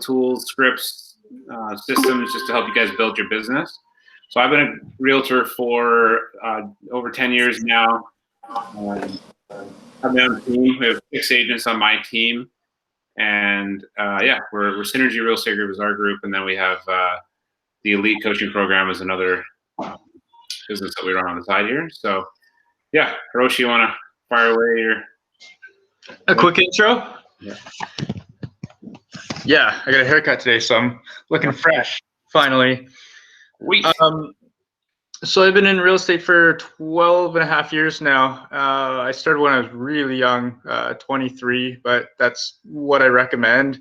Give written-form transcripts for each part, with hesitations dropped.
tools, scripts, systems just to help you guys build your business. So I've been a realtor for over 10 years now. I've been on the team. We have 6 agents on my team. And we're Synergy Real Estate Group is our group. And then we have the Elite Coaching Program is another business that we run on the side here. So yeah, Hiroshi, you want to fire away a quick intro? Yeah. Yeah, I got a haircut today, so I'm looking fresh, finally. So I've been in real estate for 12 and a half years now. I started when I was really young, 23, but that's what I recommend.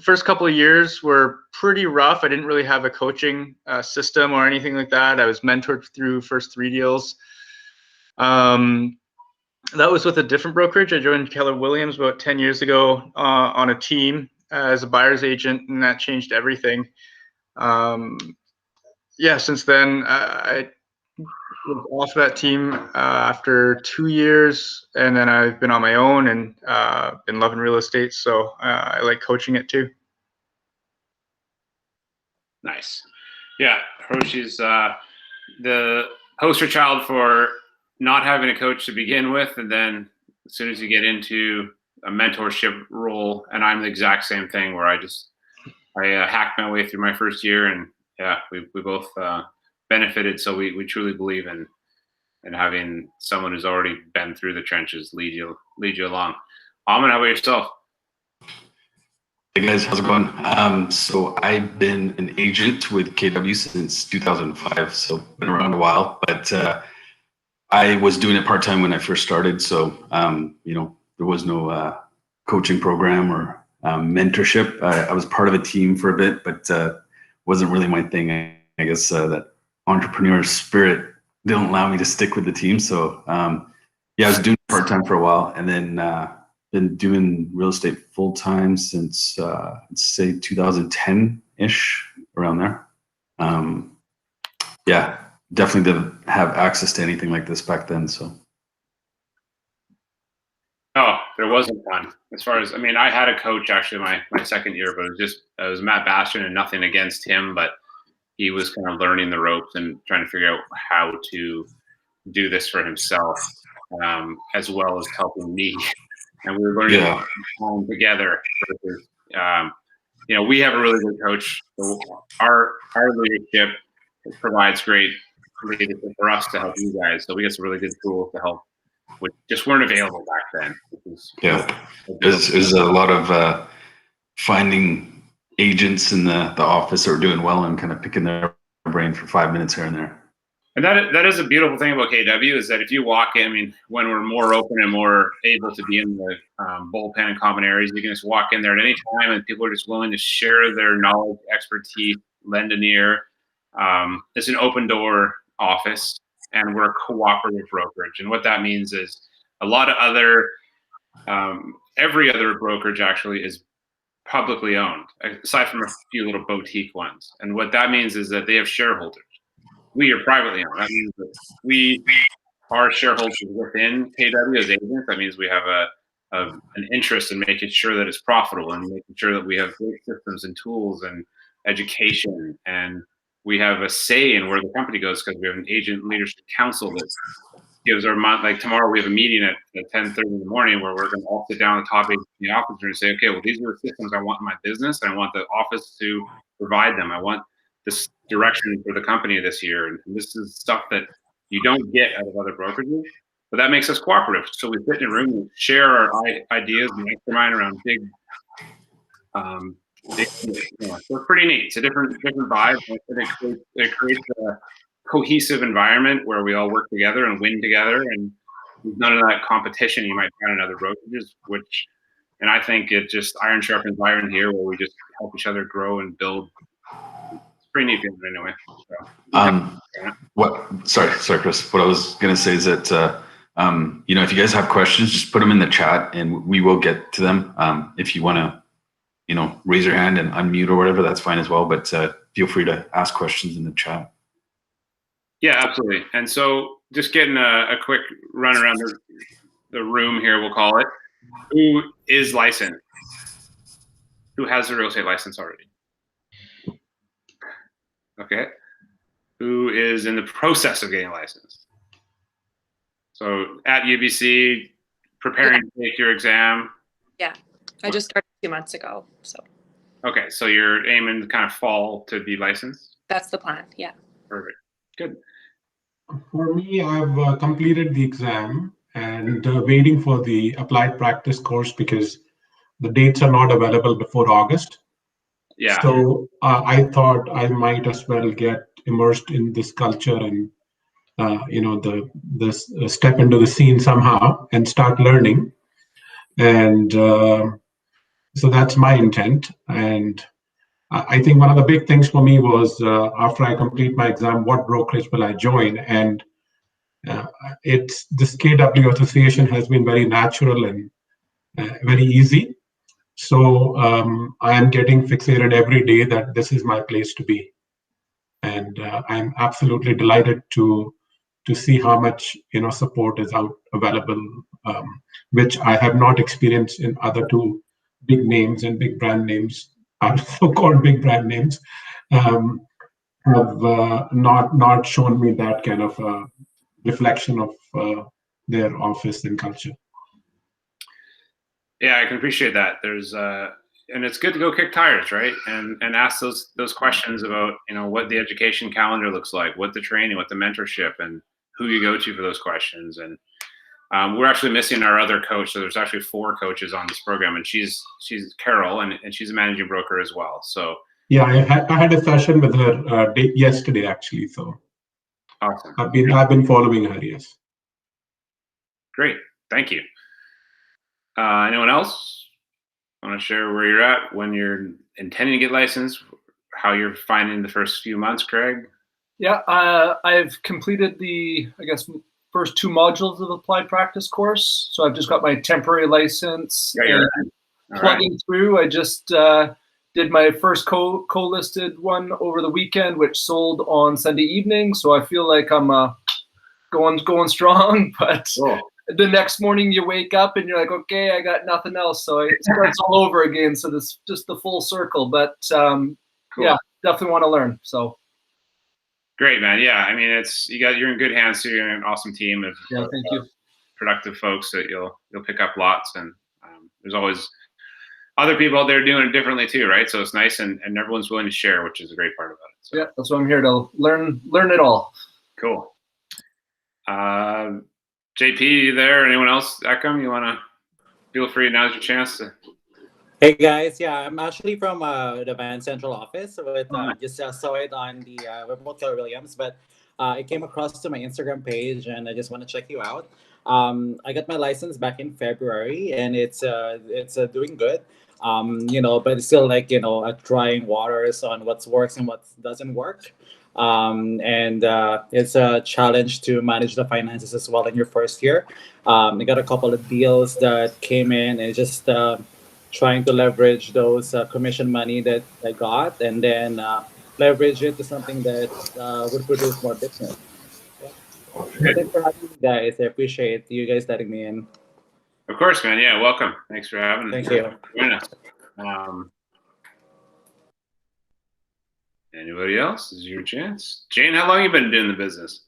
First couple of years were pretty rough. I didn't really have a coaching system or anything like that. I was mentored through first 3 deals. That was with a different brokerage. I joined Keller Williams about 10 years ago on a team as a buyer's agent, and that changed everything. Since then, I was off that team after 2 years, and then I've been on my own and been loving real estate, so I like coaching it too. Nice. Yeah, Hiroshi's the poster child for not having a coach to begin with, and then as soon as you get into a mentorship role, and I'm the exact same thing where I hacked my way through my first year, and yeah, we both benefited. So we truly believe in having someone who's already been through the trenches lead you along. Amin, how about yourself? Hey guys, how's it going? So I've been an agent with KW since 2005, so been around a while, but I was doing it part-time when I first started. So, there was no coaching program or mentorship. I was part of a team for a bit, but wasn't really my thing. I guess that entrepreneur spirit didn't allow me to stick with the team. So, I was doing it part-time for a while, and then been doing real estate full-time since, let's say 2010-ish, around there. Definitely didn't have access to anything like this back then. So. Oh, there wasn't one. As far as, I had a coach actually my second year, but it was Matt Bastian, and nothing against him, but he was kind of learning the ropes and trying to figure out how to do this for himself, as well as helping me. And we were learning together. We have a really good coach. So our leadership provides great leadership for us to help you guys. So we get some really good tools to help, which just weren't available back then. There's a lot of finding agents in the office that are doing well and kind of picking their brain for 5 minutes here and there. And that is a beautiful thing about KW, is that if you walk in, when we're more open and more able to be in the bullpen and common areas, you can just walk in there at any time, and people are just willing to share their knowledge, expertise, lend an ear. It's an open door office, and we're a cooperative brokerage. And what that means is a lot of every other brokerage actually is publicly owned, aside from a few little boutique ones. And what that means is that they have shareholders. We are privately owned. That means that we are shareholders within KW as agents. That means we have an interest in making sure that it's profitable and making sure that we have great systems and tools and education, and we have a say in where the company goes because we have an agent leadership council that gives our month. Like tomorrow, we have a meeting at 10:30 in the morning where we're going to all sit down with the top agents in the office and say, okay, well, these are the systems I want in my business, and I want the office to provide them. I want this direction for the company this year, and this is stuff that you don't get out of other brokerages, but that makes us cooperative. So we sit in a room and share our ideas and mastermind around big. It's pretty neat. It's a different vibe. It creates a cohesive environment where we all work together and win together, and there's none of that competition you might find in other brokerages. And I think it just iron sharpens iron here, where we just help each other grow and build. Pretty neat anyway. Sorry, Chris. What I was going to say is that, if you guys have questions, just put them in the chat and we will get to them. If you want to, raise your hand and unmute or whatever, that's fine as well. But feel free to ask questions in the chat. Yeah, absolutely. And so just getting a quick run around the room here, we'll call it. Who is licensed? Who has a real estate license already? Okay. Who is in the process of getting a license? So at UBC, preparing to take your exam. Yeah, I just started 2 months ago, so Okay, so you're aiming to kind of fall to be licensed? that's the plan. Yeah. Perfect. Good. For me, I've completed the exam and waiting for the applied practice course because the dates are not available before August. Yeah. So I thought I might as well get immersed in this culture and this step into the scene somehow and start learning. And so that's my intent. And I think one of the big things for me was after I complete my exam, what brokerage will I join? And it's this KW association has been very natural and very easy. So I am getting fixated every day that this is my place to be, and I'm absolutely delighted to see how much support is out available, which I have not experienced in other two big names and big brand names, are so-called big brand names, have not shown me that kind of reflection of their office and culture. Yeah, I can appreciate that. There's and it's good to go kick tires, right? And ask those questions about what the education calendar looks like, what the training, what the mentorship, and who you go to for those questions. And we're actually missing our other coach, so there's actually 4 coaches on this program, and she's Carol, and she's a managing broker as well. So yeah, I had a session with her yesterday actually. So awesome. I've been following her. Yes. Great, thank you. Anyone else want to share where you're at when you're intending to get licensed? How you're finding the first few months, Craig? Yeah, I've completed the, I guess, first 2 modules of the applied practice course. So I've just got my temporary license. Yeah, and plugging through. I just did my first co-listed one over the weekend, which sold on Sunday evening. So I feel like I'm going strong. But the next morning you wake up and you're like, okay, I got nothing else. So it starts all over again. So this just the full circle. But cool. Yeah, definitely want to learn. So. Great, man. Yeah, I mean, you're in good hands here. You're in an awesome team of thank you. Productive folks that you'll pick up lots, and there's always other people out there doing it differently too, right? So it's nice, and everyone's willing to share, which is a great part about it. So. Yeah, that's what I'm here to learn it all. Cool. JP, you there? Anyone else? Ekam, you want to feel free? Now's your chance to. Hey guys, yeah, I'm actually from the Van Central office. With just saw it on the remote Keller Williams, but I came across to my Instagram page, and I just want to check you out. I got my license back in February, and it's doing good. But it's still like trying waters on what works and what doesn't work. And it's a challenge to manage the finances as well in your first year. I got a couple of deals that came in, and just trying to leverage those commission money that I got, and then leverage it to something that would produce more business. Yeah. Thanks for having me, guys. I appreciate you guys letting me in. Of course, man. Yeah, welcome. Thanks for having us. Thank you. Join us. Anybody else? This is your chance. Jane, how long you been doing the business?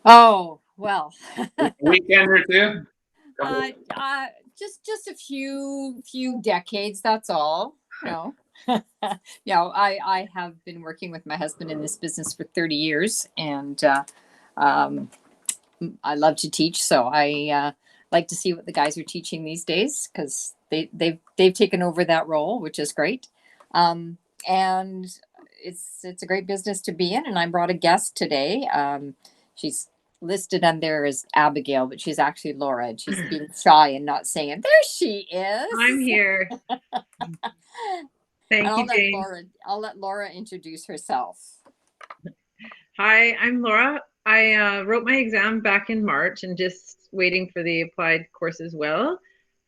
Oh, well. Weekend or two? Just a few decades, that's all. I have been working with my husband in this business for 30 years, and I love to teach, so I like to see what the guys are teaching these days, because they've taken over that role, which is great. And it's a great business to be in. And I brought a guest today. She's listed on there as Abigail, but she's actually Laura, and she's being shy and not saying it. There she is. I'm here. Thank you, Jane. I'll let Laura introduce herself. Hi, I'm Laura. I wrote my exam back in March and just waiting for the applied course as well.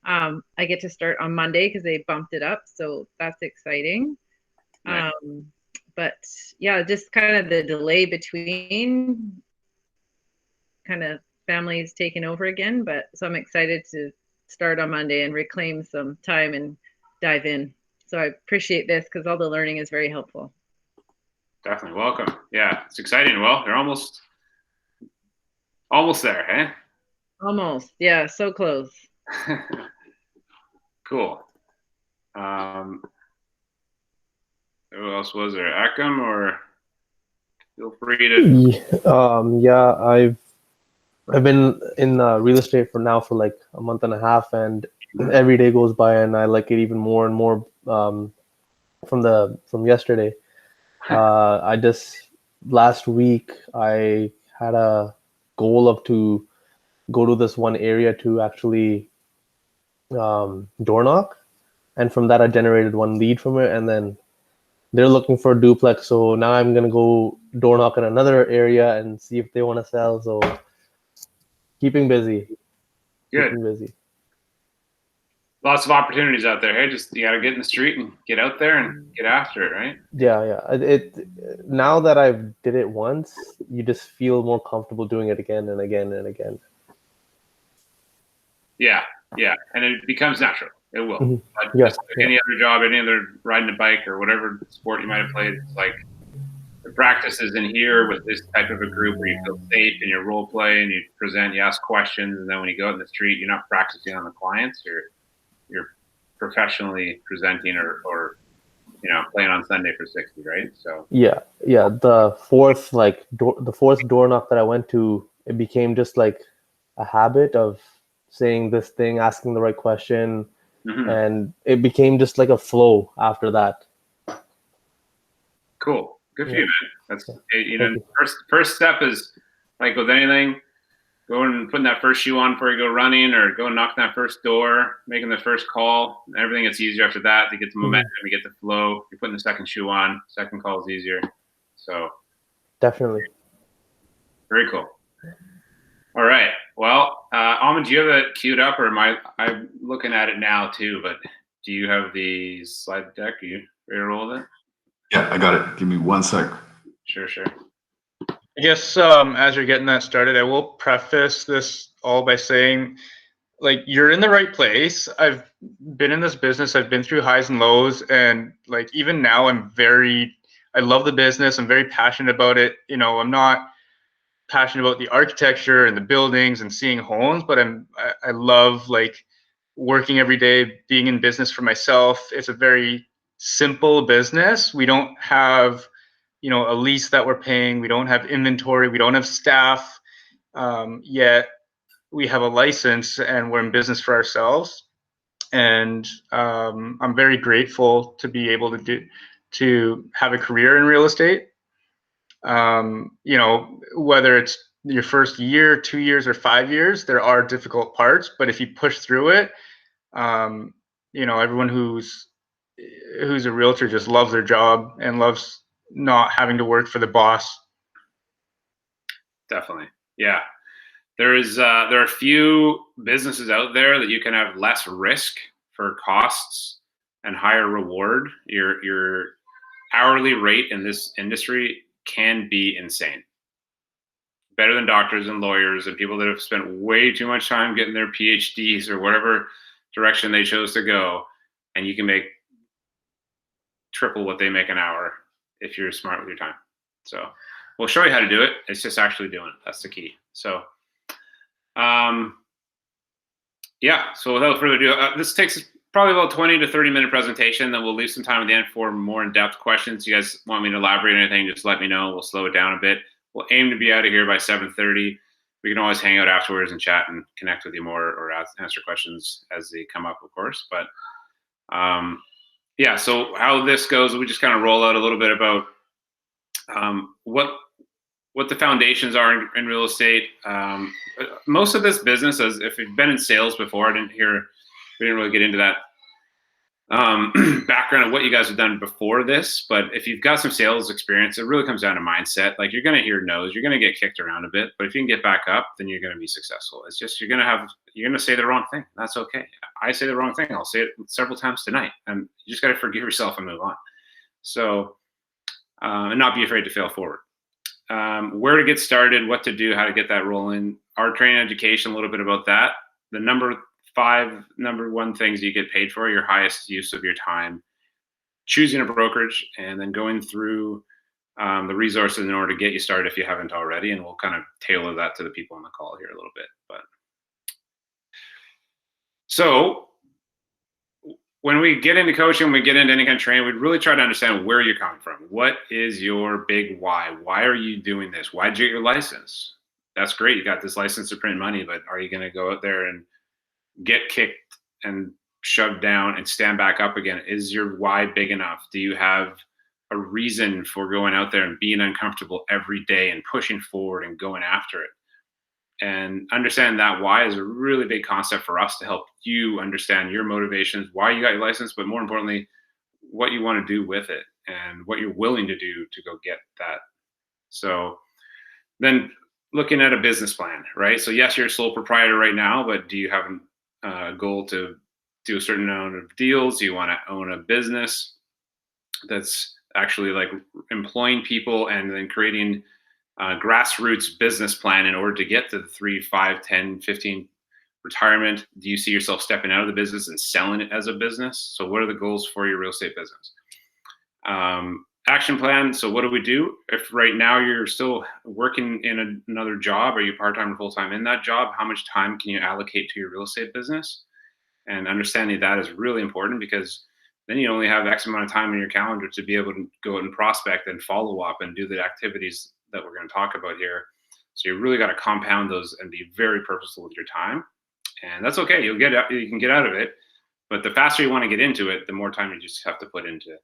I get to start on Monday because they bumped it up, so that's exciting. Nice. But yeah, just kind of the delay between kind of families taking over again. But so I'm excited to start on Monday and reclaim some time and dive in. So I appreciate this because all the learning is very helpful. Definitely welcome. Yeah, it's exciting. Well, you're almost there, hey? Almost. Yeah, so close. Cool. Who else was there? Akam, or feel free to. Yeah, I've been in real estate for like a month and a half, and every day goes by, and I like it even more and more from yesterday. I just last week I had a goal of to go to this one area to actually door knock, and from that I generated one lead from it, and then they're looking for a duplex. So now I'm gonna go door knock in another area and see if they want to sell. So keeping busy. Good. Keeping busy. Lots of opportunities out there. Hey, just you got to get in the street and get out there and get after it, right? Yeah. It now that I've did it once, you just feel more comfortable doing it again and again and again. Yeah, and it becomes natural. It will. Mhm. Like, Yeah, just like any other job, any other riding a bike or whatever sport you might have played. It's like the practice is in here with this type of a group where you feel safe and you role play and you present, you ask questions, and then when you go out in the street, you're not practicing on the clients. You're professionally presenting or playing on Sunday for 60, right? So yeah. The fourth door knock that I went to, it became just like a habit of saying this thing, asking the right question, and it became just like a flow after that. Cool. Good for Yeah. you, man. That's first step is like with anything, going and putting that first shoe on before you go running, or go knocking that first door, making the first call. Everything gets easier after that. You get the momentum, you get the flow. You're putting the second shoe on. Second call is easier. So Definitely. very cool. All right. Well, Almond, do you have it queued up, or I'm looking at it now too? But do you have the slide deck? Are you ready to roll with it? Yeah, I got it. Give me 1 sec. Sure. I guess as you're getting that started, I will preface this all by saying, like, you're in the right place. I've been in this business. I've been through highs and lows, and like even now, I love the business. I'm very passionate about it. I'm not passionate about the architecture and the buildings and seeing homes, but I love like working every day, being in business for myself. It's a very simple business. We don't have a lease that we're paying. We don't have inventory. We don't have staff. Yet we have a license and we're in business for ourselves. And I'm very grateful to be able to have a career in real estate. Whether it's your first year, 2 years, or 5 years, there are difficult parts, but if you push through it, everyone who's a realtor just loves their job and loves not having to work for the boss. Definitely. Yeah. There are a few businesses out there that you can have less risk for costs and higher reward. Your hourly rate in this industry can be insane. Better than doctors and lawyers and people that have spent way too much time getting their PhDs or whatever direction they chose to go. And you can make triple what they make an hour if you're smart with your time. So we'll show you how to do it. It's just actually doing it. That's the key. So, so without further ado, this takes probably about 20 to 30 minute presentation. Then we'll leave some time at the end for more in-depth questions. You guys want me to elaborate on anything, just let me know. We'll slow it down a bit. We'll aim to be out of here by 7:30. We can always hang out afterwards and chat and connect with you more or answer questions as they come up, of course. But so how this goes, we just kind of roll out a little bit about what the foundations are in real estate. Most of this business, as if you've been in sales before, we didn't really get into that background of what you guys have done before this. But if you've got some sales experience, it really comes down to mindset. Like, you're going to hear no's, you're going to get kicked around a bit, but if you can get back up, then you're going to be successful. It's just you're going to say the wrong thing. That's okay. I say the wrong thing. I'll say it several times tonight, and you just got to forgive yourself and move on. So, and not be afraid to fail forward. Where to get started, what to do, how to get that rolling. Our training education, a little bit about that. The number 5 number one things you get paid for, your highest use of your time, choosing a brokerage, and then going through the resources in order to get you started if you haven't already. And we'll kind of tailor that to the people on the call here a little bit. But so when we get into coaching, when we get into any kind of training, we really try to understand where you're coming from. What is your big why? Why are you doing this? Why did you get your license? That's great. You got this license to print money, but are you going to go out there and get kicked and shoved down and stand back up again? Is your why big enough? Do you have a reason for going out there and being uncomfortable every day and pushing forward and going after it? And understand that why is a really big concept for us to help you understand your motivations, why you got your license, but more importantly, what you want to do with it and what you're willing to do to go get that. So then looking at a business plan, right? So yes, you're a sole proprietor right now, but do you have a goal to do a certain amount of deals? Do you want to own a business that's actually like employing people and then creating grassroots business plan in order to get to the 3, 5, 10, 15 retirement? Do you see yourself stepping out of the business and selling it as a business? So what are the goals for your real estate business? Action plan. So what do we do? If right now you're still working in another job, are you part-time or full-time in that job? How much time can you allocate to your real estate business? And understanding that is really important, because then you only have X amount of time in your calendar to be able to go out and prospect and follow up and do the activities that we're going to talk about here. So you really got to compound those and be very purposeful with your time. And that's okay. You can get out of it, but the faster you want to get into it, the more time you just have to put into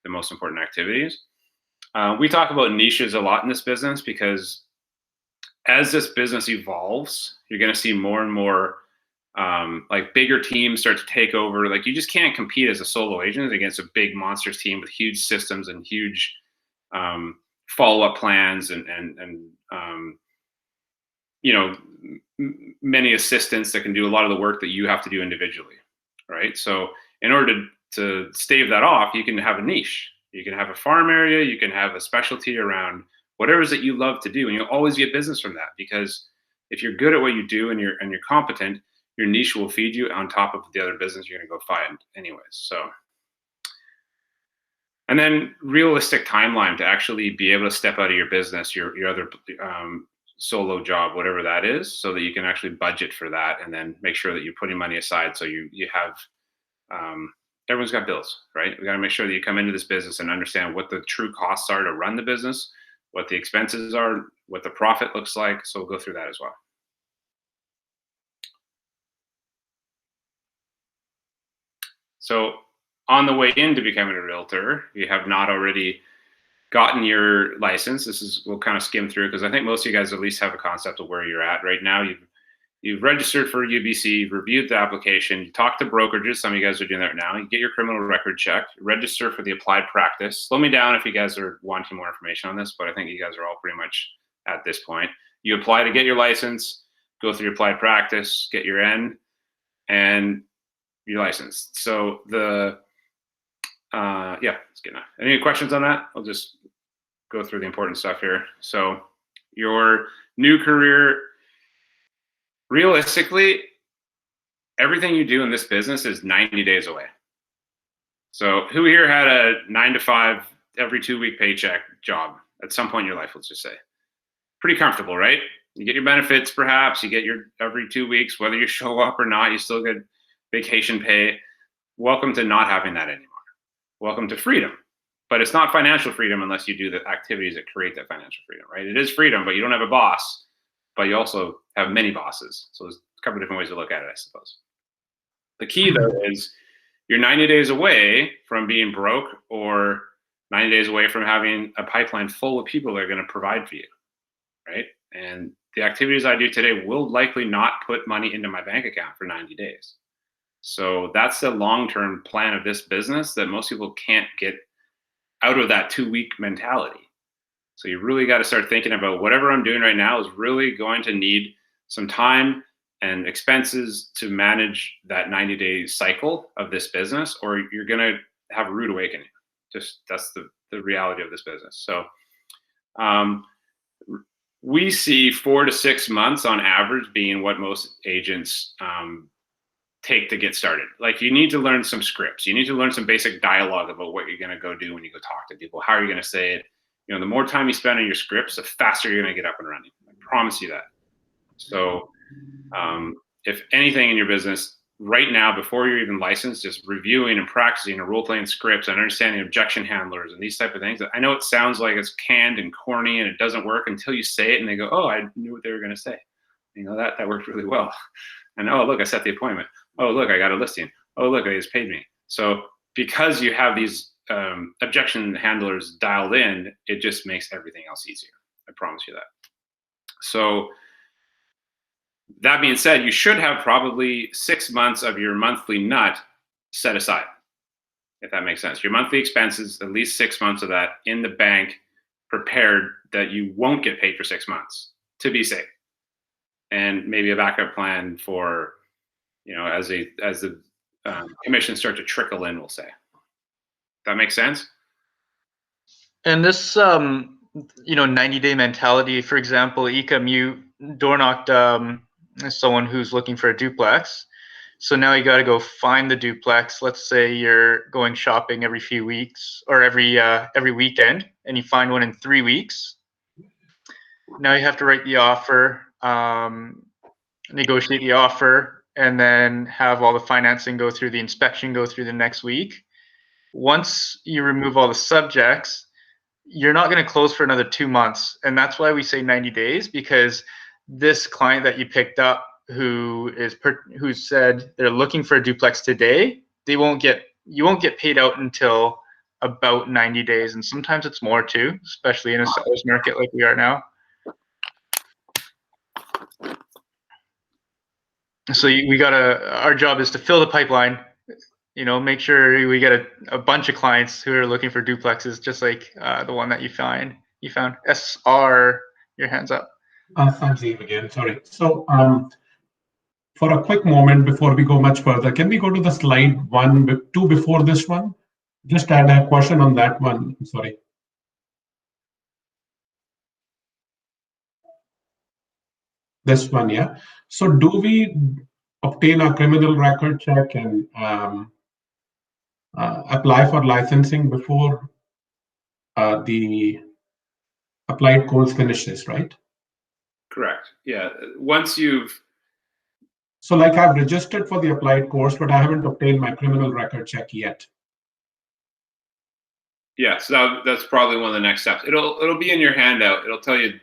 the most important activities. We talk about niches a lot in this business, because as this business evolves, you're going to see more and more like bigger teams start to take over. Like, you just can't compete as a solo agent against a big monsters team with huge systems and huge follow-up plans and you know, many assistants that can do a lot of the work that you have to do individually, right? So in order to stave that off, you can have a niche. You can have a farm area. You can have a specialty around whatever it is that you love to do, and you'll always get business from that. Because if you're good at what you do and you're competent, your niche will feed you on top of the other business you're going to go find anyways. So, and then realistic timeline to actually be able to step out of your business, your other solo job, whatever that is, so that you can actually budget for that, and then make sure that you're putting money aside so you have everyone's got bills, right? We got to make sure that you come into this business and understand what the true costs are to run the business, what the expenses are, what the profit looks like. So we'll go through that as well. So on the way into becoming a realtor, you have not already gotten your license. We'll kind of skim through, because I think most of you guys at least have a concept of where you're at right now. You've registered for UBC, you've reviewed the application, you talk to brokerages. Some of you guys are doing that now. You get your criminal record checked, register for the applied practice. Slow me down if you guys are wanting more information on this, but I think you guys are all pretty much at this point. You apply to get your license, go through your applied practice, get your N, and you're licensed. So yeah, that's good enough. Any questions on that? I'll just go through the important stuff here. So your new career, realistically, everything you do in this business is 90 days away. So who here had a 9 to 5 every 2-week paycheck job at some point in your life, let's just say? Pretty comfortable, right? You get your benefits, perhaps. You get your every 2 weeks, whether you show up or not, you still get vacation pay. Welcome to not having that anymore. Welcome to freedom. But it's not financial freedom unless you do the activities that create that financial freedom, right? It is freedom, but you don't have a boss, but you also have many bosses. So there's a couple of different ways to look at it, I suppose. The key, though, is you're 90 days away from being broke, or 90 days away from having a pipeline full of people that are going to provide for you, right? And the activities I do today will likely not put money into my bank account for 90 days. So that's the long-term plan of this business that most people can't get out of that 2-week mentality. So you really got to start thinking about whatever I'm doing right now is really going to need some time and expenses to manage that 90-day cycle of this business, or you're going to have a rude awakening. Just that's the reality of this business. So we see 4 to 6 months on average being what most agents take to get started. Like you need to learn some scripts. You need to learn some basic dialogue about what you're going to go do when you go talk to people. How are you going to say it? You know, the more time you spend on your scripts, the faster you're going to get up and running. I promise you that. So if anything in your business right now, before you're even licensed, just reviewing and practicing a role-playing scripts and understanding objection handlers and these type of things. I know it sounds like it's canned and corny and it doesn't work until you say it and they go, oh, I knew what they were going to say. You know, that worked really well. And oh, look, I set the appointment. Oh, look, I got a listing. Oh, look, they just paid me. So because you have these objection handlers dialed in, it just makes everything else easier. I promise you that. So that being said, you should have probably 6 months of your monthly nut set aside, if that makes sense. Your monthly expenses, at least 6 months of that in the bank, prepared that you won't get paid for 6 months to be safe. And maybe a backup plan for, you know, as the commissions start to trickle in, we'll say. That makes sense? And this, you know, 90-day mentality, for example, Ecom, you door knocked someone who's looking for a duplex. So now you got to go find the duplex. Let's say you're going shopping every few weeks or every weekend, and you find one in 3 weeks. Now you have to write the offer, negotiate the offer, and then have all the financing go through, the inspection go through the next week. Once you remove all the subjects, you're not going to close for another 2 months. And that's why we say 90 days, because this client that you picked up who said they're looking for a duplex today, you won't get paid out until about 90 days. And sometimes it's more too, especially in a seller's market like we are now. So our job is to fill the pipeline, you know, make sure we get a bunch of clients who are looking for duplexes, just like the one that you found. SR, your hands up. Sanjeev again, sorry. So for a quick moment before we go much further, can we go to the slide 2 before this one? Just add a question on that one. I'm sorry. This one, yeah. So do we obtain a criminal record check and apply for licensing before the applied course finishes, right? Correct. Yeah. Once you've... So like I've registered for the applied course, but I haven't obtained my criminal record check yet. Yeah, so that's probably one of the next steps. It'll be in your handout. It'll tell you.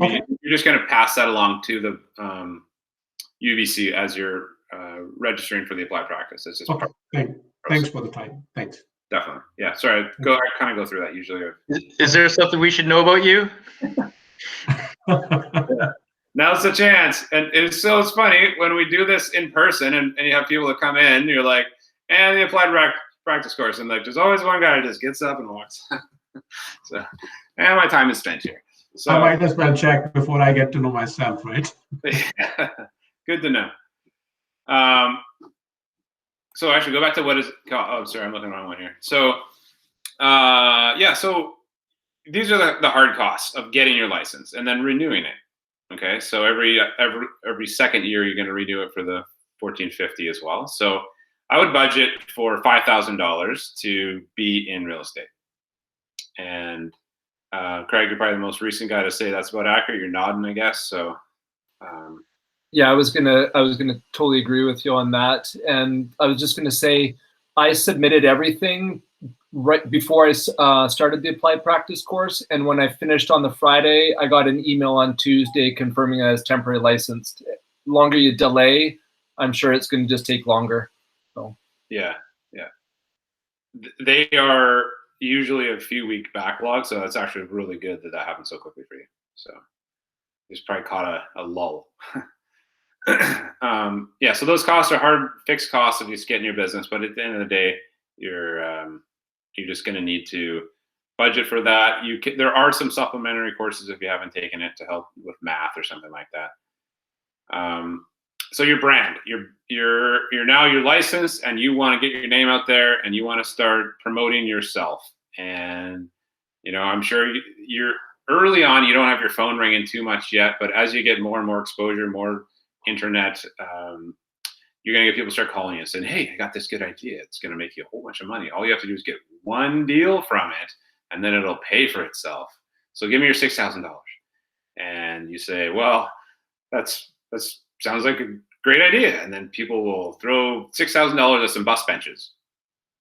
Okay. You're just going to pass that along to the UBC as you're registering for the applied practice. It's just okay. Thanks for the time. Thanks. Definitely. Yeah. Sorry. I kind of go through that usually. Is there something we should know about you? Now's the chance. And it's funny when we do this in person and you have people that come in, you're like, and the applied practice course. And like, there's always one guy who just gets up and walks. So, and my time is spent here. So I might as well check before I get to know myself, right? Yeah, good to know. So actually, go back to what is. Oh, sorry, I'm looking at the wrong one here. So, yeah. So these are the hard costs of getting your license and then renewing it. Okay, so every second year you're going to redo it for the $1,450 as well. So I would budget for $5,000 to be in real estate. And Craig, you're probably the most recent guy to say that's about accurate. You're nodding, I guess. So yeah, I was gonna totally agree with you on that. And I was just gonna say I submitted everything right before I started the applied practice course. And when I finished on the Friday, I got an email on Tuesday confirming I was temporary licensed. The longer you delay, I'm sure it's going to just take longer. So yeah. They are usually a few week backlog, so that's actually really good that happened so quickly for you. So you just probably caught a lull. Yeah, so those costs are hard fixed costs of just getting your business, but at the end of the day, you're just going to need to budget for that. There are some supplementary courses if you haven't taken it to help with math or something like that. So your brand, you're licensed and you want to get your name out there and you want to start promoting yourself. And I'm sure you're early on. You don't have your phone ringing too much yet, but as you get more and more exposure, more internet you're going to get people start calling you and saying, hey, I got this good idea. It's going to make you a whole bunch of money. All you have to do is get one deal from it, and then it'll pay for itself. So give me your $6,000. And you say, well, that's sounds like a great idea. And then people will throw $6,000 at some bus benches,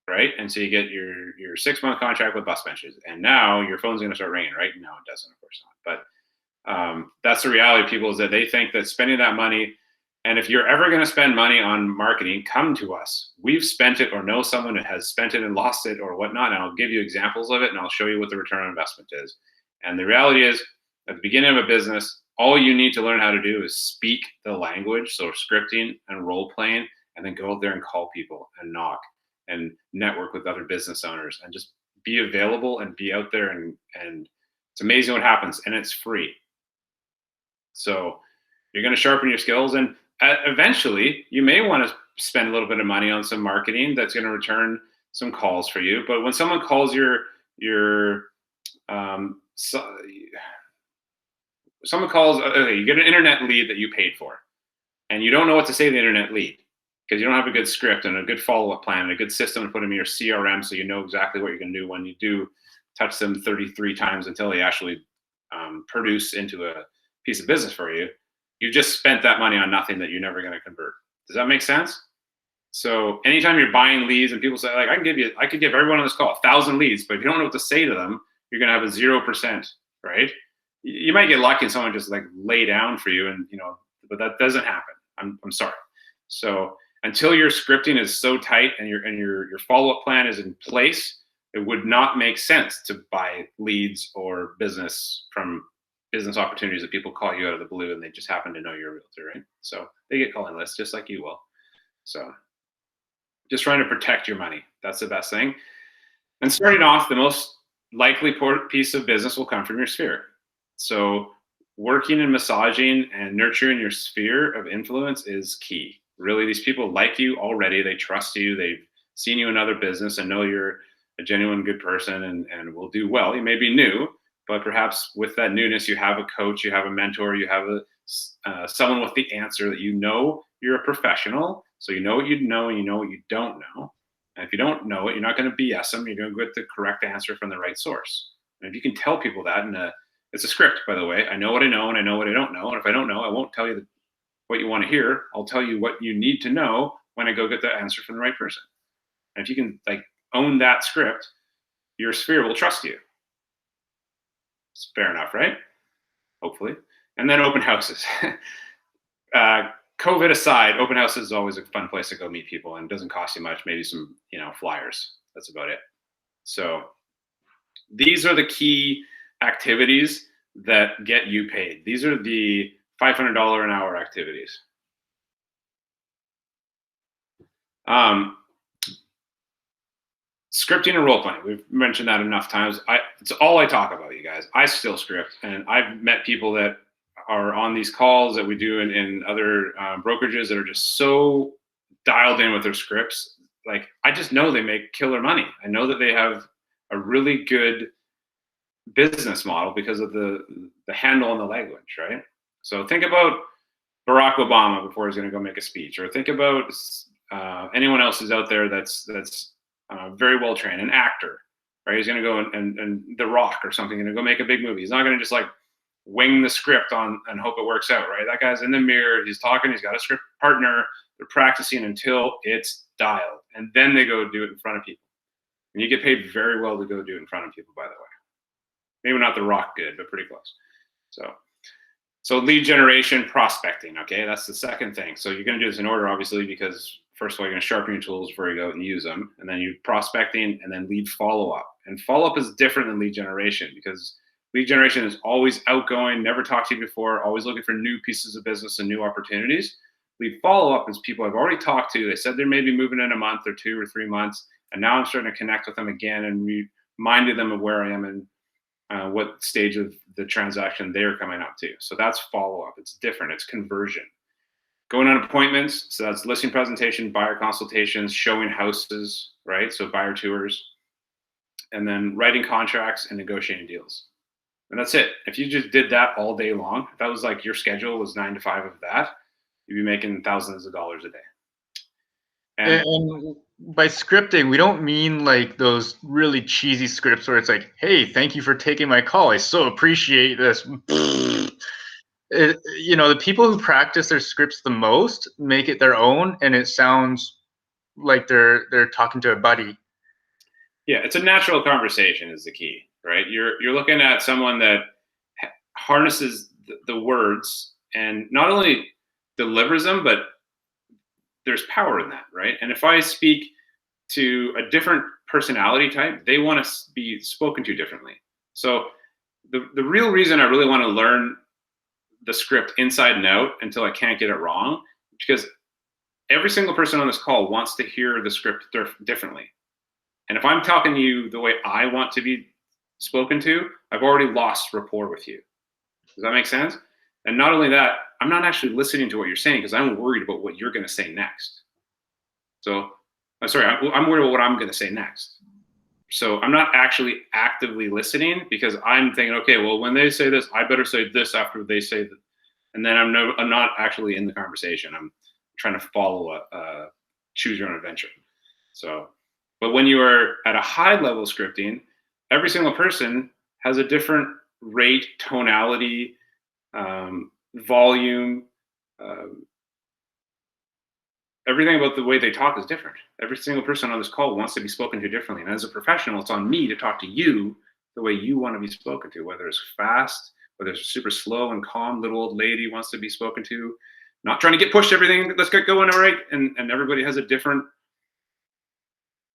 right? And so you get your 6-month contract with bus benches. And now your phone's going to start ringing, right? No, it doesn't, of course not. But that's the reality of people, is that they think that spending that money, and if you're ever going to spend money on marketing, come to us. We've spent it or know someone that has spent it and lost it or whatnot. And I'll give you examples of it, and I'll show you what the return on investment is. And the reality is, at the beginning of a business, all you need to learn how to do is speak the language, so scripting and role playing, and then go out there and call people and knock and network with other business owners and just be available and be out there. And it's amazing what happens, and it's free. So you're going to sharpen your skills, and eventually you may want to spend a little bit of money on some marketing that's going to return some calls for you. But when someone calls someone calls, okay, you get an internet lead that you paid for, and you don't know what to say to the internet lead because you don't have a good script and a good follow-up plan and a good system to put in your CRM, so you know exactly what you're going to do when you do touch them 33 times until they actually produce into a piece of business for you. You just spent that money on nothing that you're never going to convert. Does that make sense? So anytime you're buying leads and people say, like, I could give everyone on this call 1,000 leads, but if you don't know what to say to them, you're going to have a 0%, right? You might get lucky and someone just like lay down for you, and but that doesn't happen. I'm sorry. So until your scripting is so tight and your follow-up plan is in place, it would not make sense to buy leads or business from business opportunities that people call you out of the blue and they just happen to know you're a realtor, right? So they get calling lists just like you will. So just trying to protect your money. That's the best thing. And starting off, the most likely piece of business will come from your sphere. So working and massaging and nurturing your sphere of influence is key. Really, these people like you already. They trust you. They've seen you in other business and know you're a genuine good person and will do well. You may be new, but perhaps with that newness, you have a coach, you have a mentor, you have someone with the answer that you're a professional. So you know what you know and you know what you don't know. And if you don't know it, you're not going to BS them. You're going to get the correct answer from the right source. And if you can tell people that, it's a script, by the way. I know what I know and I know what I don't know. And if I don't know, I won't tell you what you want to hear. I'll tell you what you need to know when I go get the answer from the right person. And if you can own that script, your sphere will trust you. It's fair enough, right? Hopefully. And then open houses. COVID aside, open houses is always a fun place to go meet people, and it doesn't cost you much, maybe some, flyers. That's about it. So these are the key activities that get you paid. These are the $500 an hour activities. Scripting and role playing. We've mentioned that enough times. It's all I talk about, you guys. I still script, and I've met people that are on these calls that we do in other brokerages that are just so dialed in with their scripts. Like, I just know they make killer money. I know that they have a really good business model because of the handle and the language, right? So think about Barack Obama before he's going to go make a speech, or think about anyone else who's out there that's very well trained, an actor, right? He's going to go and The Rock or something, and go make a big movie. He's not going to just wing the script on and hope it works out, right? That guy's in the mirror, he's talking, he's got a script partner, they're practicing until it's dialed, and then they go do it in front of people. And you get paid very well to go do it in front of people, by the way. Maybe not The Rock good, but pretty close. So lead generation, prospecting, okay? That's the second thing. So you're going to do this in order, obviously, because first of all, you're going to sharpen your tools before you go out and use them. And then you prospecting, and then lead follow-up. And follow-up is different than lead generation, because lead generation is always outgoing, never talked to you before, always looking for new pieces of business and new opportunities. Lead follow-up is people I've already talked to. They said they may be moving in a month or 2 or 3 months, and now I'm starting to connect with them again and reminded them of where I am and what stage of the transaction they're coming up to. So that's follow-up. It's different. It's conversion. Going on appointments, so that's listing presentation, buyer consultations, showing houses, right? So buyer tours, and then writing contracts and negotiating deals. And that's it. If you just did that all day long, if that was your schedule was 9 to 5 of that, you'd be making thousands of dollars a day. And by scripting, we don't mean like those really cheesy scripts where it's like, "Hey, thank you for taking my call. I so appreciate this." The people who practice their scripts the most make it their own, and it sounds like they're talking to a buddy. Yeah, it's a natural conversation is the key, right? You're looking at someone that harnesses the words and not only delivers them, but there's power in that, right? And if I speak to a different personality type, they want to be spoken to differently. So the real reason I really want to learn the script inside and out until I can't get it wrong, because every single person on this call wants to hear the script differently. And if I'm talking to you the way I want to be spoken to, I've already lost rapport with you. Does that make sense? And not only that, I'm not actually listening to what you're saying because I'm worried about what you're going to say next. So, I'm worried about what I'm going to say next. So I'm not actually actively listening because I'm thinking, okay, well, when they say this, I better say this after they say that. And then I'm not actually in the conversation. I'm trying to follow a choose your own adventure. So, but when you are at a high level scripting, every single person has a different rate, tonality, volume, everything about the way they talk is different. Every single person on this call wants to be spoken to differently. And as a professional, it's on me to talk to you the way you want to be spoken to, whether it's fast, whether it's super slow and calm, little old lady wants to be spoken to, not trying to get pushed everything, let's get going, all right? And everybody has a different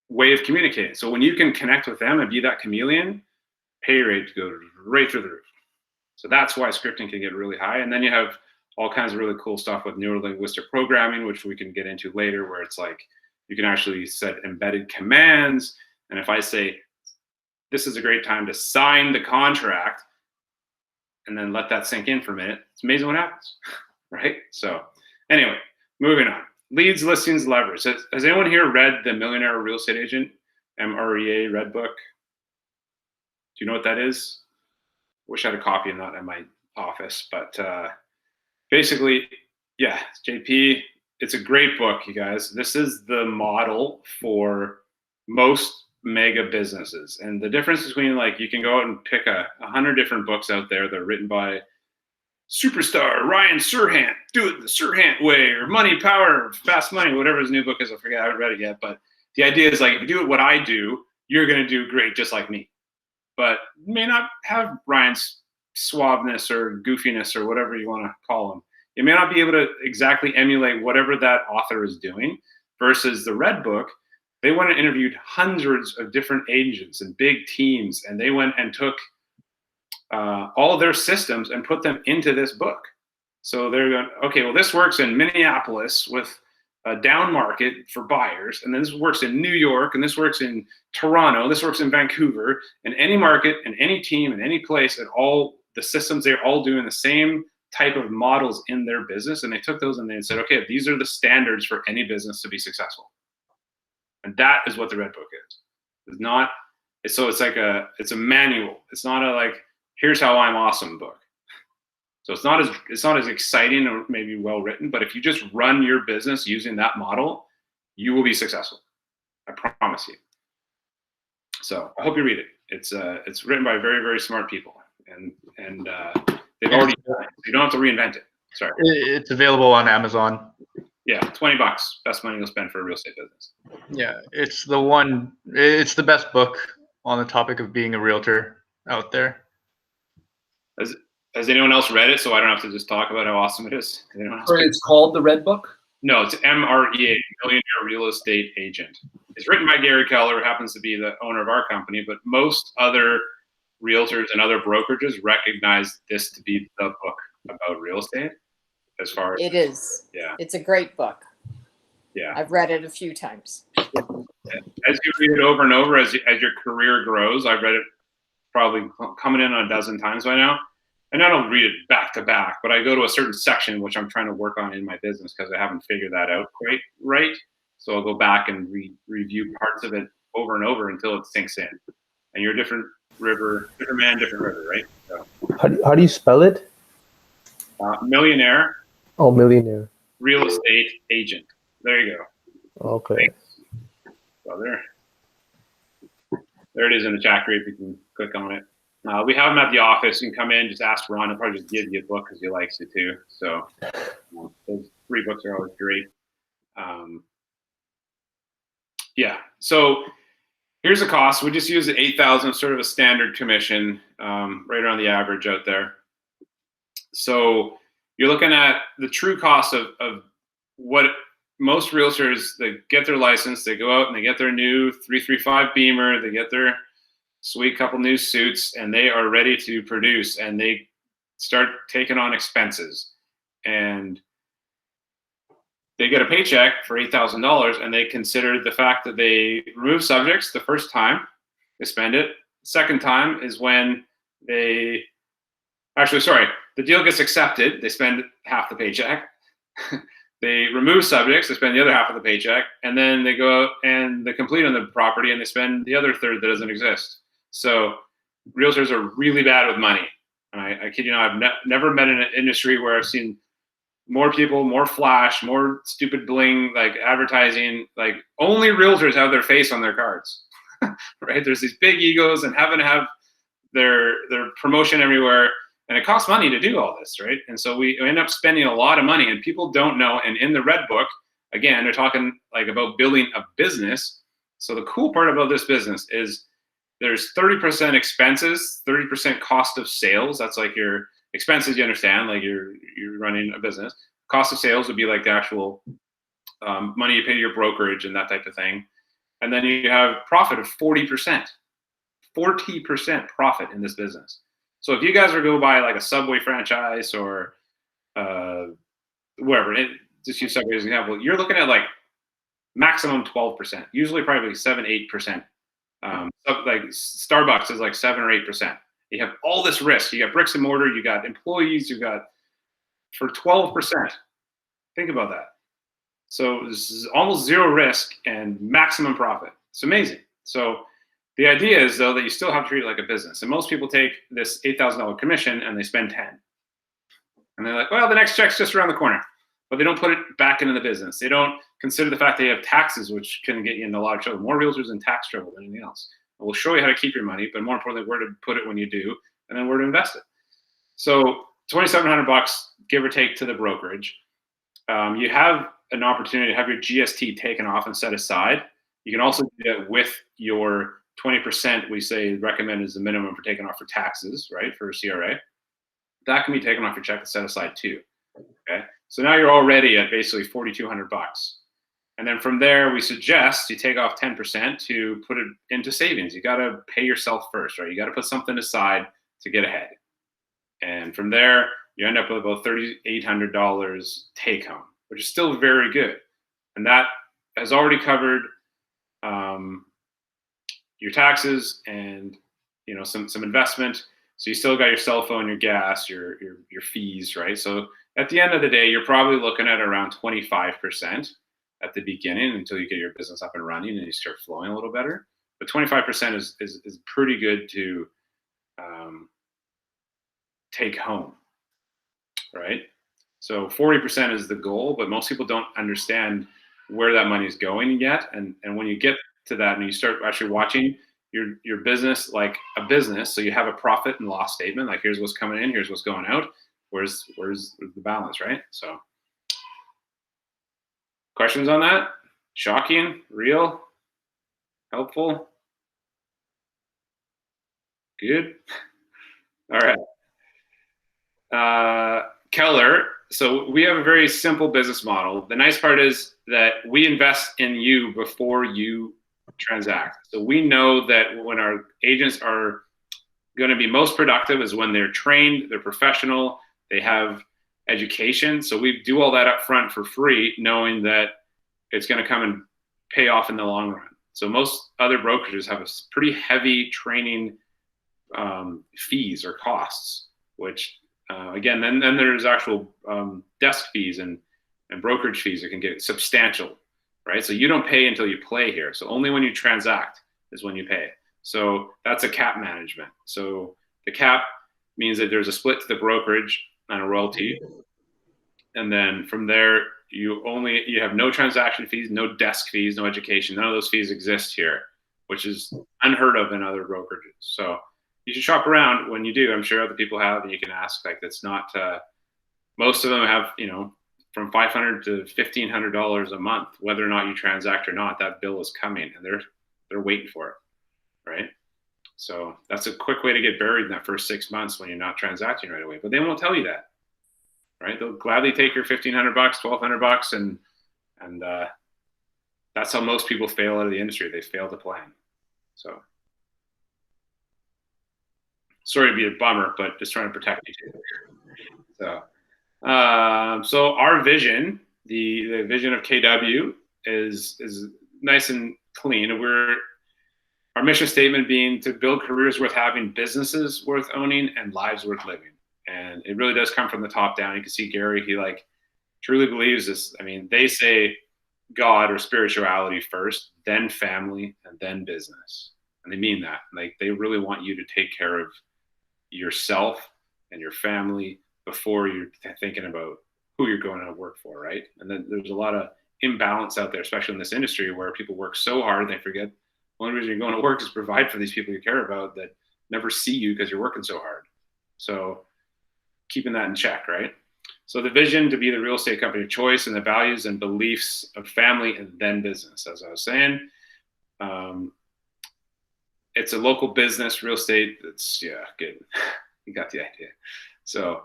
way of communicating. So when you can connect with them and be that chameleon, pay rate goes right through the roof. So that's why scripting can get really high. And then you have all kinds of really cool stuff with neuro-linguistic programming, which we can get into later, where it's like you can actually set embedded commands. And if I say, this is a great time to sign the contract, and then let that sink in for a minute, it's amazing what happens, right? So anyway, moving on. Leads, listings, levers. Has anyone here read the Millionaire Real Estate Agent, MREA Red Book? Do you know what that is? Wish I had a copy of that in my office, but basically, yeah, JP, it's a great book, you guys. This is the model for most mega businesses. And the difference between, like, you can go out and pick 100 different books out there that are written by superstar Ryan Serhant, Do It the Serhant Way, or Money, Power, Fast Money, whatever his new book is. I forget, I haven't read it yet. But the idea is, like, if you do it what I do, you're going to do great just like me. But you may not have Ryan's suaveness or goofiness or whatever you want to call him. You may not be able to exactly emulate whatever that author is doing. Versus the Red Book, they went and interviewed hundreds of different agents and big teams, and they went and took all of their systems and put them into this book. So they're going, okay, well, this works in Minneapolis with a down market for buyers, and then this works in New York, and this works in Toronto, this works in Vancouver, and any market and any team and any place, and all the systems, they're all doing the same type of models in their business. And they took those and they said, okay, these are the standards for any business to be successful. And that is what the Red Book is. It's not, so it's like it's a manual. It's not a like, here's how I'm awesome book. So it's not as exciting or maybe well written, but if you just run your business using that model, you will be successful. I promise you. So I hope you read it. It's written by very, very smart people, and they've already done it. You don't have to reinvent it. Sorry. It's available on Amazon. Yeah, $20. Best money you'll spend for a real estate business. Yeah, it's the best book on the topic of being a realtor out there. Has anyone else read it, so I don't have to just talk about how awesome it is? It's called the Red Book? No, it's MREA, Millionaire Real Estate Agent. It's written by Gary Keller, who happens to be the owner of our company, but most other realtors and other brokerages recognize this to be the book about real estate. As far as it is. Yeah. It's a great book. Yeah. I've read it a few times. As you read it over and over, as your career grows, I've read it probably coming in on a dozen times by now. And I don't read it back to back, but I go to a certain section, which I'm trying to work on in my business because I haven't figured that out quite right. So I'll go back and review parts of it over and over until it sinks in. And you're a different river, different man, different river, right? So, How do you spell it? Millionaire. Oh, Millionaire Real Estate Agent. There you go. Okay. So there it is in the chat group. You can click on it. We have them at the office. You can come in, just ask Ron. He'll probably just give you a book because he likes it too. So those 3 books are always great. Yeah. So here's the cost. We just use the 8,000, sort of a standard commission, right around the average out there. So you're looking at the true cost of what most realtors, they get their license, they go out and they get their new 335 Beamer, they get their sweet couple new suits, and they are ready to produce, and they start taking on expenses. And they get a paycheck for $8,000, and they consider the fact that they remove subjects the first time, they spend it. The second time is when the deal gets accepted, they spend half the paycheck. They remove subjects, they spend the other half of the paycheck, and then they go out and they complete on the property and they spend the other third that doesn't exist. So realtors are really bad with money. And I kid you not, I've never met in an industry where I've seen more people, more flash, more stupid bling, like advertising. Like only realtors have their face on their cards, right? There's these big egos and having to have their promotion everywhere. And it costs money to do all this, right? And so we end up spending a lot of money, and people don't know. And in the Red Book, again, they're talking like about building a business. So the cool part about this business is there's 30% expenses, 30% cost of sales. That's like your expenses, you understand, like you're running a business. Cost of sales would be like the actual money you pay to your brokerage and that type of thing. And then you have profit of 40%. 40% profit in this business. So if you guys are going to buy like a Subway franchise or wherever, just use Subway as an example, you're looking at like maximum 12%, usually probably 7-8%. Like Starbucks is like 7 or 8%. You have all this risk. You got bricks and mortar, you got employees, you got for 12%. Think about that. So this is almost zero risk and maximum profit. It's amazing. So the idea is, though, that you still have to treat it like a business. And most people take this $8,000 commission and they spend 10. And they're like, well, the next check's just around the corner. But they don't put it back into the business. They don't consider the fact they have taxes, which can get you into a lot of trouble. More realtors in tax trouble than anything else. We'll show you how to keep your money, but more importantly, where to put it when you do, and then where to invest it. So $2,700, give or take, to the brokerage. You have an opportunity to have your GST taken off and set aside. You can also do that with your 20% we say recommend is the minimum for taking off for taxes, right, for CRA. That can be taken off your check and set aside too. Okay, so now you're already at basically $4,200. And then from there, we suggest you take off 10% to put it into savings. You got to pay yourself first, right? You got to put something aside to get ahead. And from there, you end up with about $3,800 take home, which is still very good. And that has already covered your taxes and some investment. So you still got your cell phone, your gas, your fees, right? So at the end of the day, you're probably looking at around 25% at the beginning until you get your business up and running and you start flowing a little better. But 25% is pretty good to take home, right? So 40% is the goal, but most people don't understand where that money is going yet. And when you get to that and you start actually watching your business like a business, so you have a profit and loss statement, like here's what's coming in, here's what's going out, where's the balance, right? So questions on that? Shocking? Real? Helpful? Good? All right. Keller, so we have a very simple business model. The nice part is that we invest in you before you transact. So we know that when our agents are going to be most productive is when they're trained, they're professional, they have education. So we do all that up front for free, knowing that it's going to come and pay off in the long run. So most other brokerages have a pretty heavy training fees or costs, which again, then there's actual desk fees and brokerage fees that can get substantial, right? So you don't pay until you play here. So only when you transact is when you pay. So that's a cap management. So the cap means that there's a split to the brokerage and a royalty. And then from there, you have no transaction fees, no desk fees, no education. None of those fees exist here, which is unheard of in other brokerages. So you should shop around when you do. I'm sure other people have, and you can ask. Like, it's not. Most of them have, from $500 to $1,500 a month, whether or not you transact or not. That bill is coming, and they're waiting for it, right? So that's a quick way to get buried in that first 6 months when you're not transacting right away. But they won't tell you that, right? They'll gladly take your $1,500, $1,200, and that's how most people fail out of the industry. They fail to plan. So sorry to be a bummer, but just trying to protect you too. So our vision, the vision of KW, is nice and clean. Our mission statement being to build careers worth having, businesses worth owning, and lives worth living. And it really does come from the top down. You can see Gary, he truly believes this. I mean, they say God or spirituality first, then family, and then business. And they mean that. They really want you to take care of yourself and your family before you're thinking about who you're going to work for, right? And then there's a lot of imbalance out there, especially in this industry, where people work so hard they forget the only reason you're going to work is provide for these people you care about that never see you because you're working so hard. So keeping that in check, right? So the vision to be the real estate company of choice, and the values and beliefs of family and then business, as I was saying. It's a local business, real estate. It's, good. You got the idea. So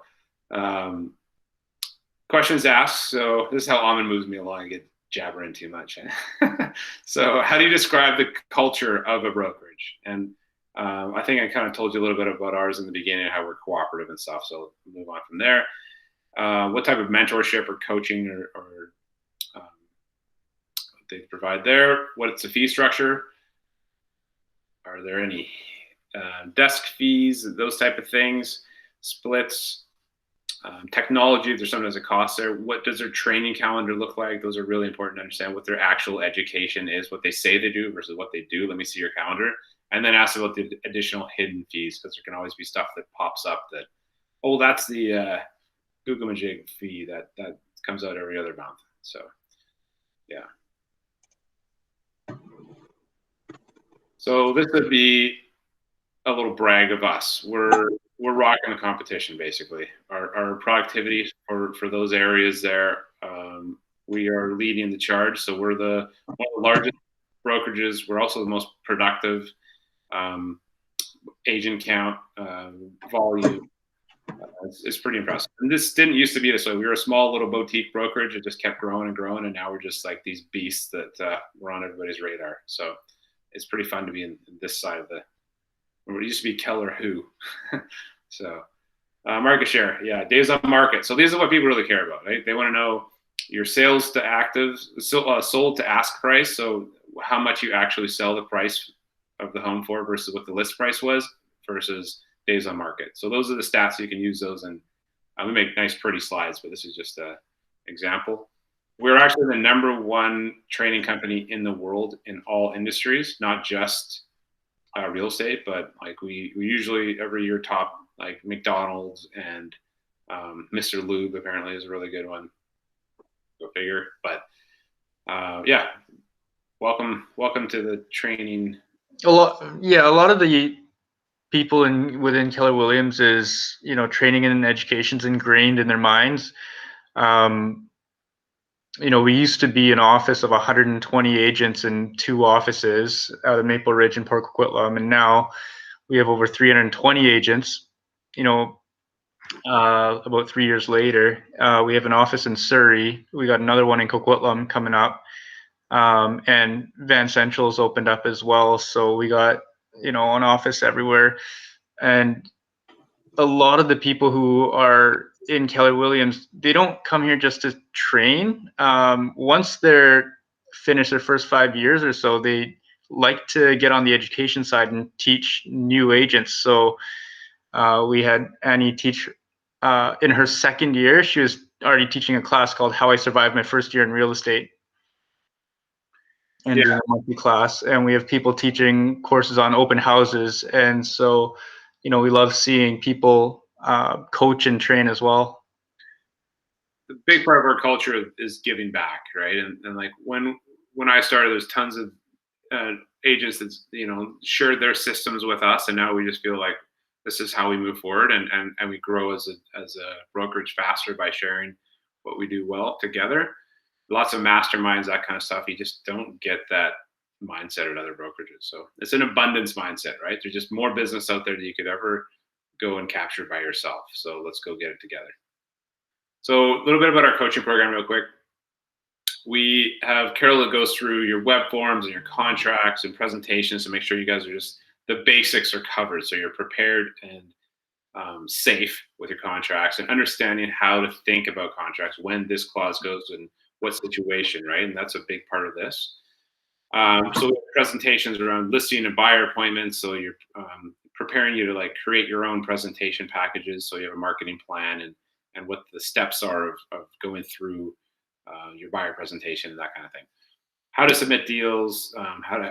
questions asked. So this is how Amin moves me along. I get jabbering too much. So how do you describe the culture of a brokerage? And I think I kind of told you a little bit about ours in the beginning, how we're cooperative and stuff. So we'll move on from there. What type of mentorship or coaching or they provide there? What's the fee structure? Are there any desk fees, those type of things, splits, technology, if there's something that's a cost there? What does their training calendar look like? Those are really important to understand what their actual education is, what they say they do versus what they do. Let me see your calendar. And then ask about the additional hidden fees, because there can always be stuff that pops up that, oh, that's the Google Majig fee that comes out every other month. So, yeah. So this would be a little brag of us. We're rocking the competition, basically. Our productivity for those areas there, we are leading the charge. So we're one of the largest brokerages. We're also the most productive. Agent count, volume. It's pretty impressive. And this didn't used to be this way. We were a small little boutique brokerage. It just kept growing and growing, and now we're just like these beasts that we're on everybody's radar. So it's pretty fun to be in this side of it used to be Keller Who. So market share, days on market. So these are what people really care about, right? They want to know your sales to active, sold to ask price. So how much you actually sell the price of the home for versus what the list price was versus days on market. So those are the stats. You can use those, and we make nice, pretty slides, but this is just an example. We're actually the #1 training company in the world in all industries, not just real estate, but we usually every year top like McDonald's and Mr. Lube apparently is a really good one. Go figure. But welcome to the training. A lot of the people within Keller Williams is, training and education's ingrained in their minds. We used to be an office of 120 agents in 2 offices out of Maple Ridge and Port Coquitlam, and now we have over 320 agents. About 3 years later, we have an office in Surrey. We got another one in Coquitlam coming up, and Van Central's opened up as well. So we got an office everywhere, and a lot of the people who are in Keller Williams, they don't come here just to train. Once they're finished their first 5 years or so, they like to get on the education side and teach new agents. So we had Annie teach in her second year. She was already teaching a class called How I Survived My First Year in Real Estate, and doing a monthly class. And we have people teaching courses on open houses. And so, we love seeing people coach and train as well. the big part of our culture is giving back, right? And like when I started, there's tons of agents that, you know, shared their systems with us, and now we just feel like this is how we move forward, and we grow as a brokerage faster by sharing what we do well together. Lots of masterminds, that kind of stuff. You just don't get that mindset at other brokerages. So it's an abundance mindset, right? There's just more business out there than you could ever go and capture by yourself. So let's go get it together. So a little bit about our coaching program real quick. We have Carol that goes through your web forms and your contracts and presentations to make sure you guys are just, the basics are covered. So you're prepared and safe with your contracts, and understanding how to think about contracts, when this clause goes in what situation, right? And that's a big part of this. So we have presentations around listing and buyer appointments. So you're preparing you to like create your own presentation packages. So you have a marketing plan and what the steps are of going through your buyer presentation and that kind of thing. How to submit deals.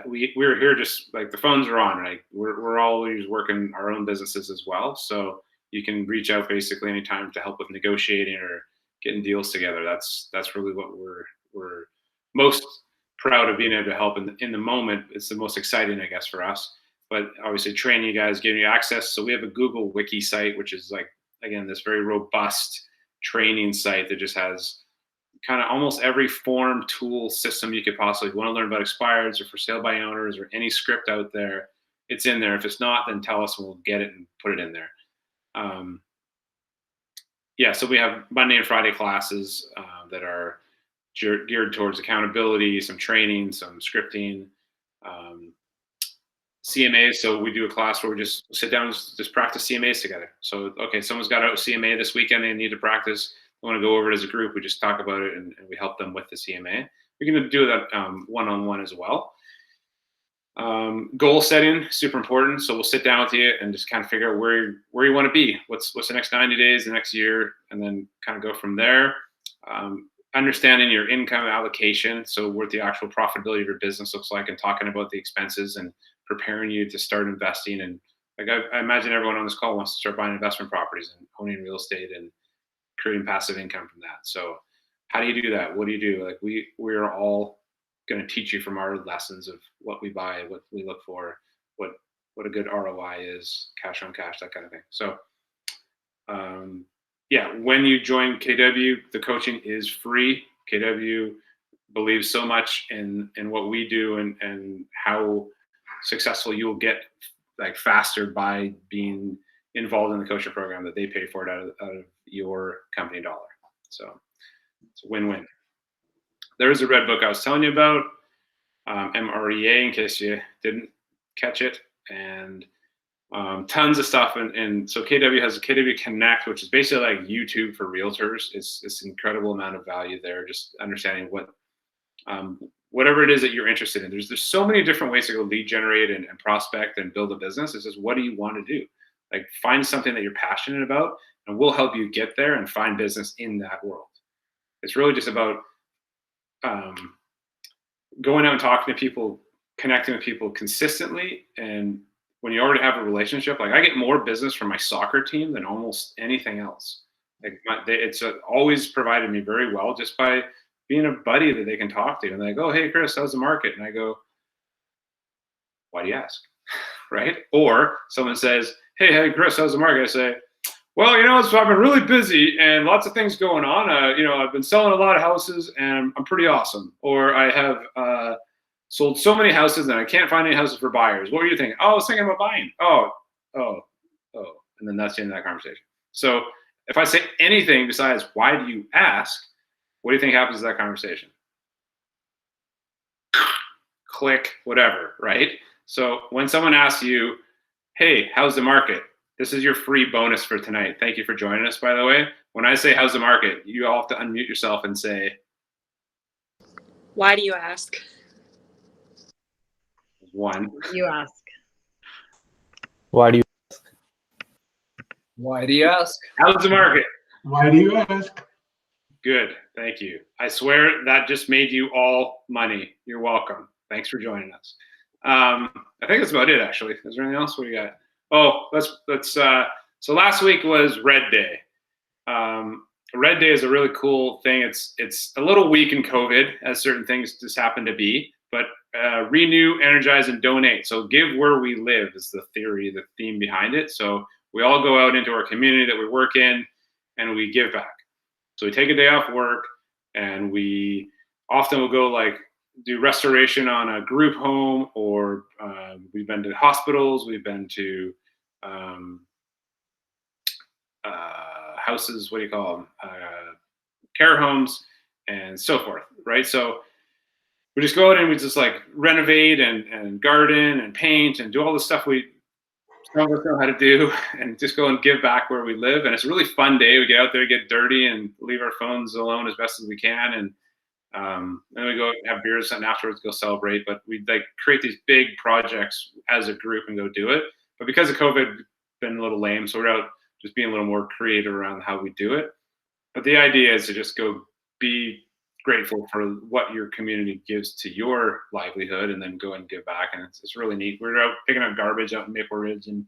We're here just like the phones are on, right? We're always working our own businesses as well. So you can reach out basically anytime to help with negotiating or getting deals together. That's really what we're most proud of being able to help in the moment. It's the most exciting, I guess, for us. But obviously training you guys, giving you access. So we have a Google Wiki site, which is like, again, this very robust training site that just has kind of almost every form, tool, system you could possibly, if you want to learn about expireds or for sale by owners or any script out there, it's in there. If it's not, then tell us and we'll get it and put it in there. Yeah, so we have Monday and Friday classes that are geared towards accountability, some training, some scripting, CMAs. So we do a class where we just sit down and just practice CMAs together. So, okay, someone's got out CMA this weekend, they need to practice. We want to go over it as a group. We just talk about it and we help them with the CMA. We're going to do that one-on-one as well. Goal setting, super important. So we'll sit down with you and just kind of figure out where you want to be. What's the next 90 days, the next year, and then kind of go from there. Understanding your income allocation, so what the actual profitability of your business looks like, and talking about the expenses and preparing you to start investing. And like I imagine everyone on this call wants to start buying investment properties and owning real estate and creating passive income from that. So how do you do that? What do you do? Like we're all going to teach you from our lessons of what we buy, what we look for, what a good ROI is, cash on cash, that kind of thing. So yeah, when you join KW, the coaching is free. KW believes so much in what we do and how successful you will get like faster by being involved in the coaching program that they pay for it out of your company dollar. So it's a win-win. There's a red book I was telling you about, MREA, in case you didn't catch it, and tons of stuff. And so KW has a KW Connect, which is basically like YouTube for realtors. It's an incredible amount of value there, just understanding what whatever it is that you're interested in. There's so many different ways to go lead generate and prospect and build a business. It's just, what do you want to do? Like, find something that you're passionate about, and we'll help you get there and find business in that world. It's really just about going out and talking to people, connecting with people consistently. And when you already have a relationship, like I get more business from my soccer team than almost anything else. Like it's always provided me very well just by being a buddy that they can talk to. And they go, "Hey, Chris, how's the market?" And I go, "Why do you ask?" Right? Or someone says, hey, Chris, how's the market? I say, well, I've been really busy and lots of things going on. I've been selling a lot of houses and I'm pretty awesome. Or I have sold so many houses and I can't find any houses for buyers. What were you thinking? Oh, I was thinking about buying. Oh. And then that's the end of that conversation. So if I say anything besides, why do you ask? What do you think happens to that conversation? Click, whatever, right? So when someone asks you, hey, how's the market? This is your free bonus for tonight. Thank you for joining us, by the way. When I say, how's the market? You all have to unmute yourself and say, Why do you ask? One. You ask. Why do you ask? Why do you ask? How's the market? Why do you ask? Good. Thank you. I swear that just made you all money. You're welcome. Thanks for joining us. I think that's about it, actually. Is there anything else? What do you got? Oh, let's so last week was Red Day. Red Day is a really cool thing. It's a little weak in COVID, as certain things just happen to be. But renew, energize, and donate. So give where we live is the theory, the theme behind it. So we all go out into our community that we work in, and we give back. So we take a day off work, and we often will go like do restoration on a group home, or we've been to hospitals, we've been to houses, what do you call them, care homes, and so forth, right? So we just go out and we just like renovate and garden and paint and do all the stuff we some of us know how to do, and just go and give back where we live. And it's a really fun day. We get out there, get dirty, and leave our phones alone as best as we can. And then we go have beers and afterwards go celebrate. But we like create these big projects as a group and go do it. But because of COVID, it's been a little lame. So we're out just being a little more creative around how we do it. But the idea is to just go be grateful for what your community gives to your livelihood, and then go and give back. And it's really neat. We're out picking up garbage out in Maple Ridge, and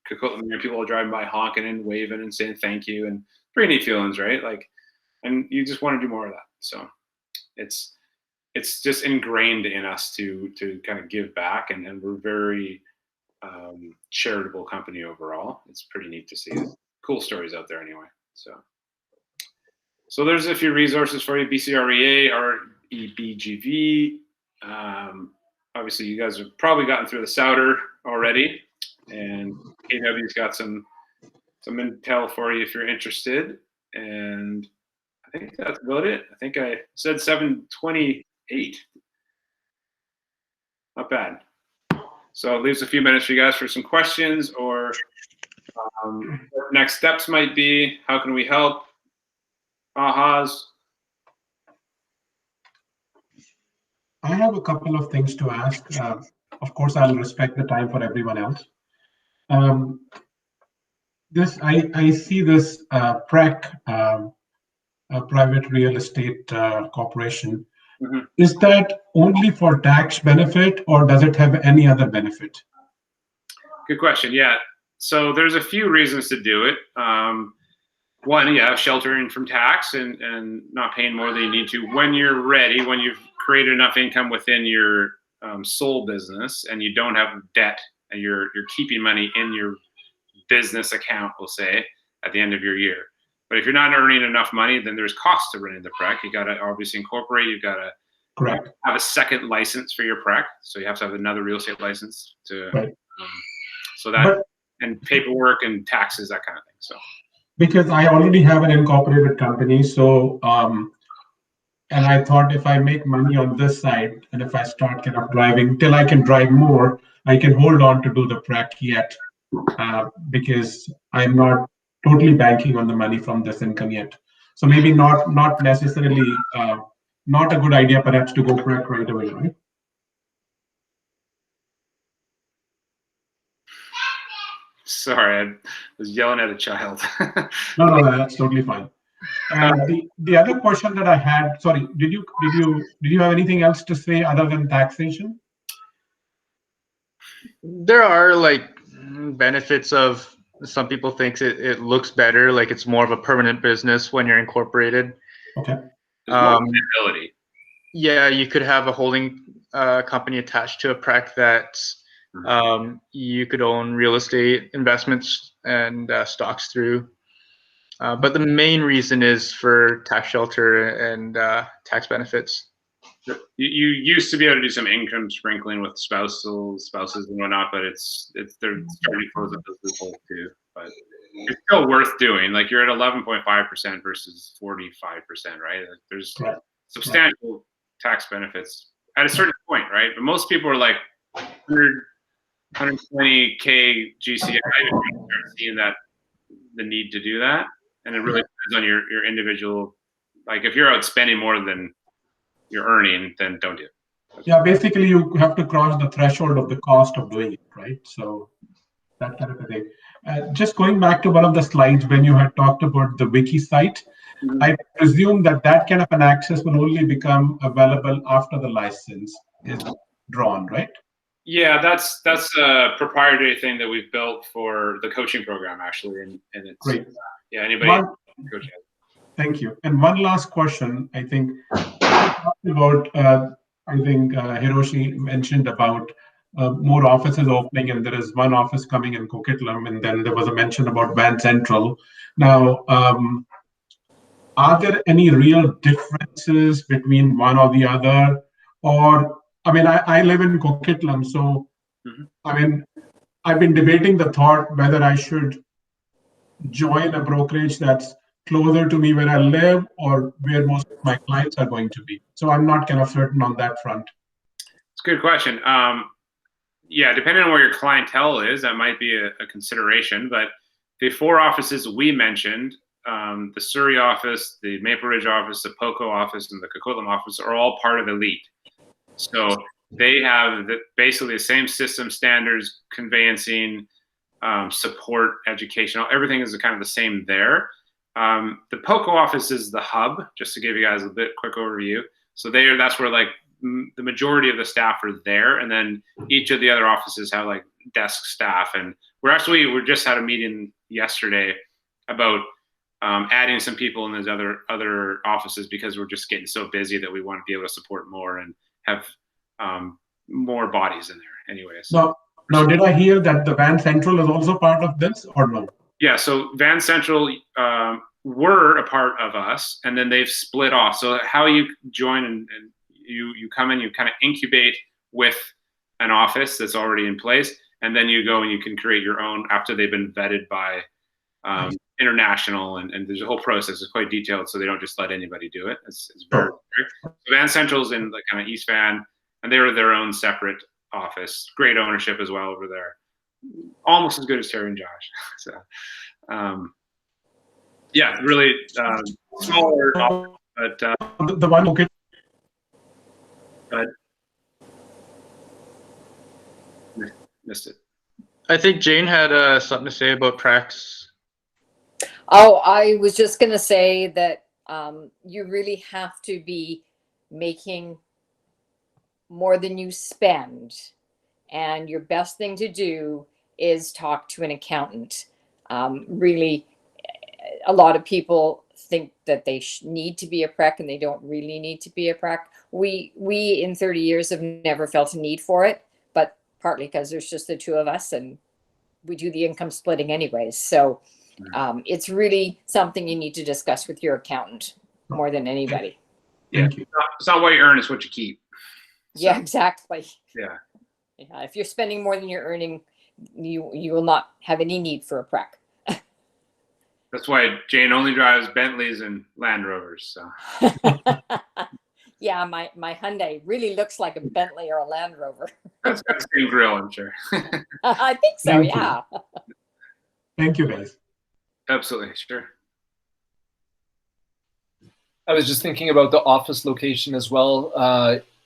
people are driving by honking and waving and saying thank you, and pretty neat feelings, right? Like, and you just want to do more of that. So it's just ingrained in us to kind of give back, and we're very charitable company overall. It's pretty neat to see. Cool stories out there anyway. So there's a few resources for you: BCREA, REBGV. Obviously, you guys have probably gotten through the Souter already, and KW's got some intel for you if you're interested. And I think that's about it. I think I said 7:28. Not bad. So it leaves a few minutes for you guys for some questions, or what next steps might be. How can we help? Ahas. I have a couple of things to ask. Of course, I'll respect the time for everyone else. I see this PREC, Private Real Estate Corporation. Mm-hmm. Is that only for tax benefit, or does it have any other benefit? Good question. Yeah. So there's a few reasons to do it. One, sheltering from tax and not paying more than you need to. When you're ready, when you've created enough income within your sole business and you don't have debt, and you're keeping money in your business account, we'll say, at the end of your year. But if you're not earning enough money, then there's costs to running the PREC. You got to obviously incorporate. You've got to have a second license for your PREC. So you have to have another real estate license to, and paperwork and taxes, that kind of thing. So. Because I already have an incorporated company, so and I thought if I make money on this side, and if I start kind of driving till I can drive more, I can hold on to do the PREC yet, because I'm not totally banking on the money from this income yet. So maybe not necessarily not a good idea, perhaps, to go PREC right away, right? Sorry, I was yelling at a child. No, that's totally fine. The other question that I had, sorry, did you have anything else to say other than taxation? There are like benefits of, some people think it looks better, like it's more of a permanent business when you're incorporated. Okay. Yeah, you could have a holding company attached to a PREC that you could own real estate investments and stocks through. But the main reason is for tax shelter and tax benefits. You used to be able to do some income sprinkling with spouses and whatnot, but they're starting to close up those loopholes too. But it's still worth doing. Like, you're at 11.5% versus 45%, right? Like, there's substantial tax benefits at a certain point, right? But most people are like 120K GCI, start seeing that the need to do that, and it really depends on your individual. Like, if you're out spending more than you're earning, then don't do it. Yeah, basically you have to cross the threshold of the cost of doing it, right? So that kind of a thing. Just going back to one of the slides when you had talked about the wiki site, I presume that kind of an access will only become available after the license is drawn, right? Yeah, that's a proprietary thing that we've built for the coaching program, actually, and it's great. Yeah, anybody coach. Thank you. And one last question. I think about, Hiroshi mentioned about more offices opening, and there is one office coming in Coquitlam, and then there was a mention about Van Central. Now, are there any real differences between one or the other? Or, I mean, I live in Coquitlam, so, I mean, I've been debating the thought whether I should join a brokerage that's closer to me where I live or where most of my clients are going to be. So I'm not kind of certain on that front. It's a good question. Yeah, depending on where your clientele is, that might be a consideration. But the 4 offices we mentioned, the Surrey office, the Maple Ridge office, the Poco office, and the Coquitlam office are all part of Elite. So they have basically the same system, standards, conveyancing, support, education, everything is kind of the same there. The Poco office is the hub, just to give you guys a bit quick overview. So that's where like the majority of the staff are there, and then each of the other offices have like desk staff. And we just had a meeting yesterday about adding some people in those other offices because we're just getting so busy that we want to be able to support more and have more bodies in there. Anyways. Now, did I hear that the Van Central is also part of this, or no? Yeah, so Van Central were a part of us, and then they've split off. So how you join and you come in, you kind of incubate with an office that's already in place, and then you go and you can create your own after they've been vetted by international, and there's a whole process. It's quite detailed, so they don't just let anybody do it. It's very strict. So Van Central's in like kind of East Van, and they were their own separate office. Great ownership as well over there. Almost as good as Terry and Josh. So, yeah, really smaller, but the one okay. But missed it. I think Jane had something to say about Prax. Oh, I was just going to say that you really have to be making more than you spend. And your best thing to do is talk to an accountant. Really, a lot of people think that they need to be a prec and they don't really need to be a prec. We in 30 years have never felt a need for it, but partly because there's just the 2 of us and we do the income splitting anyways. So it's really something you need to discuss with your accountant more than anybody. Yeah, it's not what you earn, it's what you keep. So, yeah, exactly. Yeah. Yeah, if you're spending more than you're earning, you will not have any need for a prec. That's why Jane only drives Bentleys and Land Rovers. So. Yeah, my Hyundai really looks like a Bentley or a Land Rover. That's got the same grill, I'm sure. I think so. Thank yeah. You. Thank you, guys. Absolutely, sure. I was just thinking about the office location as well.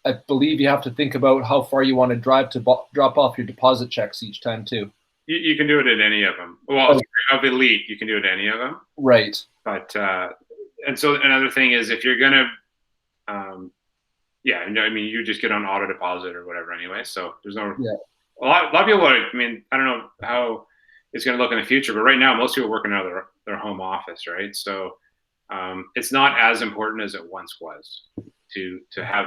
I believe you have to think about how far you want to drive to drop off your deposit checks each time too. You can do it at any of them. Well, of Elite, you can do it at any of them. Right. But and so another thing is if you're gonna, yeah, I mean, you just get on auto deposit or whatever anyway. So there's no. Yeah. A lot of people are. I mean, I don't know how it's going to look in the future, but right now most people are working out of their home office, right? So it's not as important as it once was to have.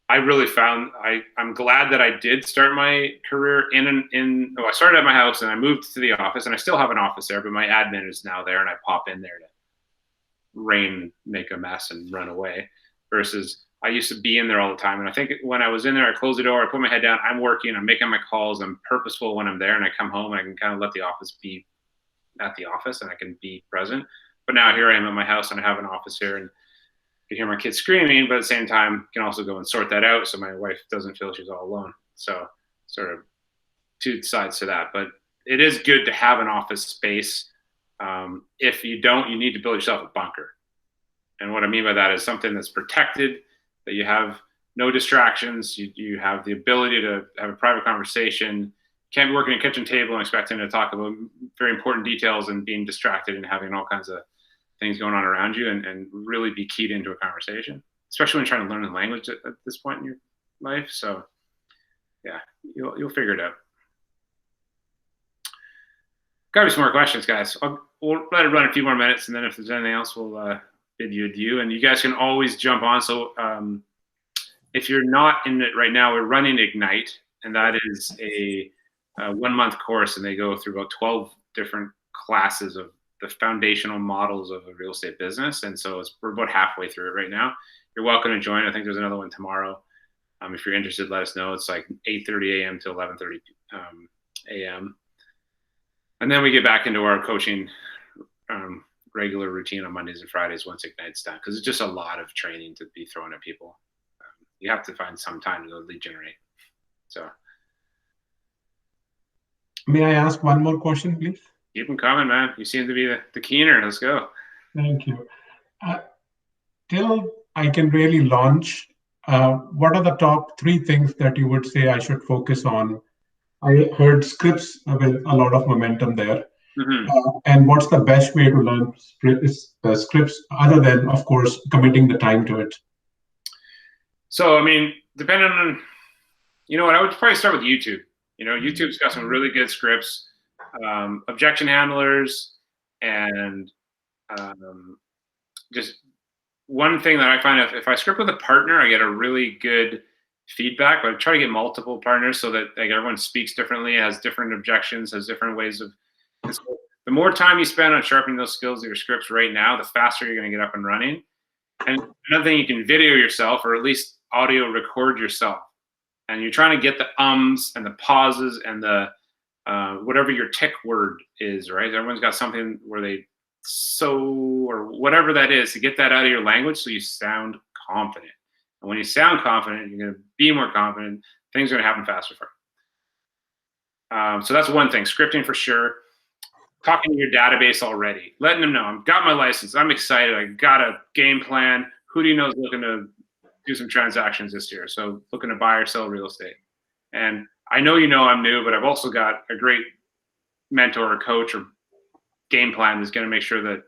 I really found I'm glad that I did start my career I started at my house and I moved to the office, and I still have an office there, but my admin is now there and I pop in there to rain, make a mess and run away, versus I used to be in there all the time. And I think when I was in there, I closed the door, I put my head down, I'm working, I'm making my calls, I'm purposeful when I'm there, and I come home and I can kind of let the office be at the office and I can be present. But now here I am at my house and I have an office here, and you hear my kids screaming, but at the same time, can also go and sort that out so my wife doesn't feel she's all alone. So sort of 2 sides to that. But it is good to have an office space. If you don't, you need to build yourself a bunker. And what I mean by that is something that's protected, that you have no distractions, you have the ability to have a private conversation. Can't be working at a kitchen table and expecting to talk about very important details and being distracted and having all kinds of things going on around you, and really be keyed into a conversation, especially when you're trying to learn the language at this point in your life. So yeah, you'll figure it out. Gotta be some more questions, guys. We'll let it run a few more minutes, and then if there's anything else, we'll bid you adieu. And you guys can always jump on. So if you're not in it right now, we're running Ignite, and that is a 1-month course, and they go through about 12 different classes of the foundational models of a real estate business. And so we're about halfway through it right now. You're welcome to join. I think there's another one tomorrow. If you're interested, let us know. It's like 8:30 a.m. to 11:30 a.m. And then we get back into our coaching regular routine on Mondays and Fridays once Ignite's done, because it's just a lot of training to be thrown at people. You have to find some time to go lead generate. So, may I ask one more question, please? Keep them coming, man. You seem to be the keener. Let's go. Thank you. Till I can really launch, what are the top 3 things that you would say I should focus on? I heard scripts with a lot of momentum there. Mm-hmm. And what's the best way to learn scripts other than, of course, committing the time to it? So, I mean, depending on, you know what, I would probably start with YouTube. You know, YouTube's got some really good scripts, objection handlers, and just one thing that I find, if I script with a partner, I get a really good feedback, but I try to get multiple partners so that like everyone speaks differently, has different objections, has different ways of. So the more time you spend on sharpening those skills of your scripts right now, the faster you're going to get up and running. And another thing, you can video yourself or at least audio record yourself. And you're trying to get the ums and the pauses and the whatever your tick word is, right? Everyone's got something where they or whatever that is, to get that out of your language so you sound confident. And when you sound confident, you're going to be more confident. Things are going to happen faster for you. So that's one thing, scripting for sure. Talking to your database already, letting them know, I've got my license, I'm excited, I got a game plan. Who do you know is looking to do some transactions this year? So looking to buy or sell real estate. And I know you know I'm new, but I've also got a great mentor or coach or game plan that's going to make sure that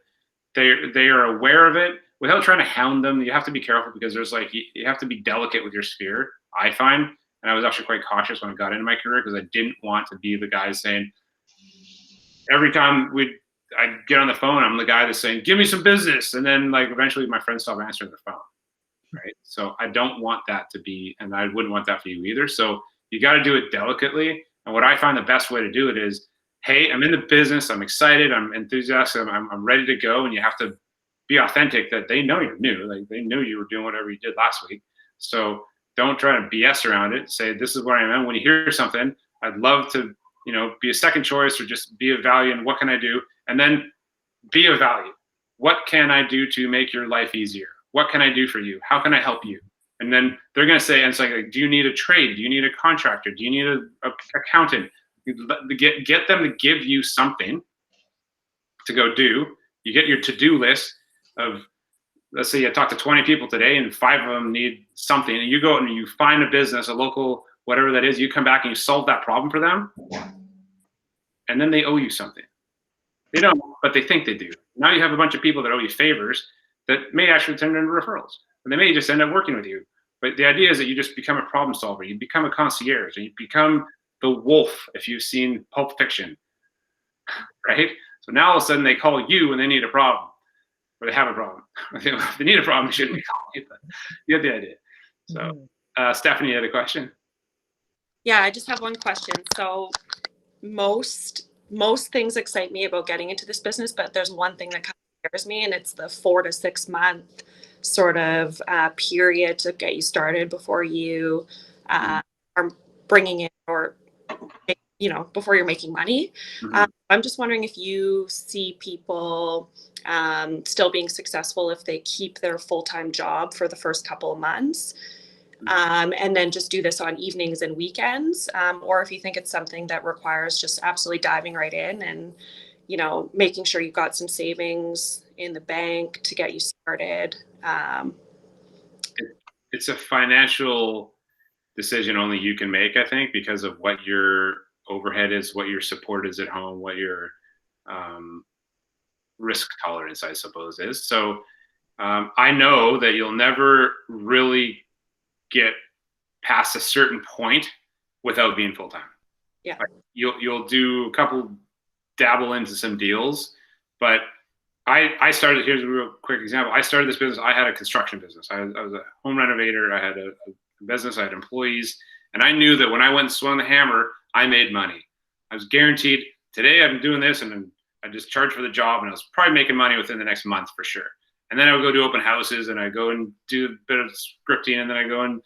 they are aware of it without trying to hound them. You have to be careful because there's like, you have to be delicate with your sphere, I find. And I was actually quite cautious when I got into my career because I didn't want to be the guy saying, every time I'd get on the phone, I'm the guy that's saying, give me some business. And then like eventually my friends stop answering their phone, right? So I don't want that to be, and I wouldn't want that for you either. So you got to do it delicately. And what I find the best way to do it is, hey, I'm in the business, I'm excited, I'm enthusiastic, I'm ready to go. And you have to be authentic that they know you're new. Like they knew you were doing whatever you did last week. So don't try to BS around it. Say, this is where I am. When you hear something, I'd love to, you know, be a second choice or just be of value, and what can I do? And then be of value. What can I do to make your life easier? What can I do for you? How can I help you? And then they're going to say, and it's like, do you need a trade? Do you need a contractor? Do you need a accountant? Get them to give you something to go do. You get your to-do list of, let's say you talk to 20 people today and 5 of them need something, and you go and you find a business, a local, whatever that is, you come back and you solve that problem for them, and then they owe you something. They don't, but they think they do. Now you have a bunch of people that owe you favors that may actually turn into referrals, and they may just end up working with you. But the idea is that you just become a problem solver. You become a concierge, and you become the wolf if you've seen Pulp Fiction, right? So now all of a sudden they call you when they need a problem, or they have a problem. If they need a problem, they shouldn't be calling you, but you get the idea. So Stephanie, you had a question? Yeah, I just have one question. So most things excite me about getting into this business, but there's one thing that kind of scares me, and it's the 4 to 6 month sort of period to get you started before you are bringing in, or you know, before you're making money. Mm-hmm. I'm just wondering if you see people still being successful if they keep their full-time job for the first couple of months. And then just do this on evenings and weekends, or if you think it's something that requires just absolutely diving right in and, you know, making sure you've got some savings in the bank to get you started. It's a financial decision only you can make, I think, because of what your overhead is, what your support is at home, what your risk tolerance, I suppose, is. So I know that you'll never really get past a certain point without being full-time. Yeah. Like you'll do a couple dabble into some deals. But I started, here's a real quick example. I started this business. I had a construction business. I was a home renovator. I had a business. I had employees. And I knew that when I went and swung the hammer, I made money. I was guaranteed, today I'm doing this, and I just charged for the job, and I was probably making money within the next month for sure. And then I would go do open houses, and I go and do a bit of scripting, and then I go and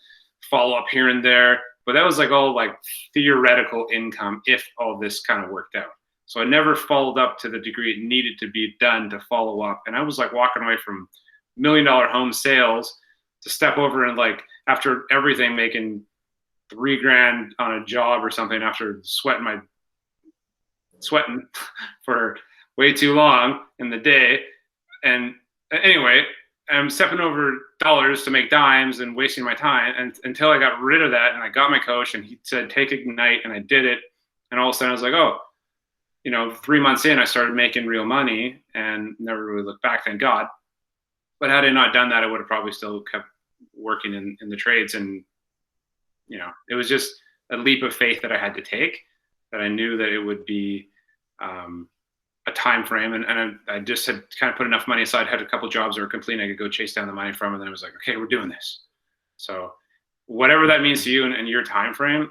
follow up here and there. But that was like all like theoretical income if all this kind of worked out. So I never followed up to the degree it needed to be done to follow up. And I was like walking away from $1 million home sales to step over and like after everything making $3,000 on a job or something after sweating for way too long in the day. And anyway, I'm stepping over dollars to make dimes and wasting my time. And until I got rid of that, and I got my coach, and he said, take Ignite, and I did it. And all of a sudden I was like, oh, 3 months in, I started making real money and never really looked back, thank God. But had I not done that, I would have probably still kept working in the trades. And, it was just a leap of faith that I had to take, that I knew that it would be a time frame. And I just had kind of put enough money aside, had a couple jobs that were complete, and I could go chase down the money from. And then I was like, okay, we're doing this. So whatever that means to you and your time frame,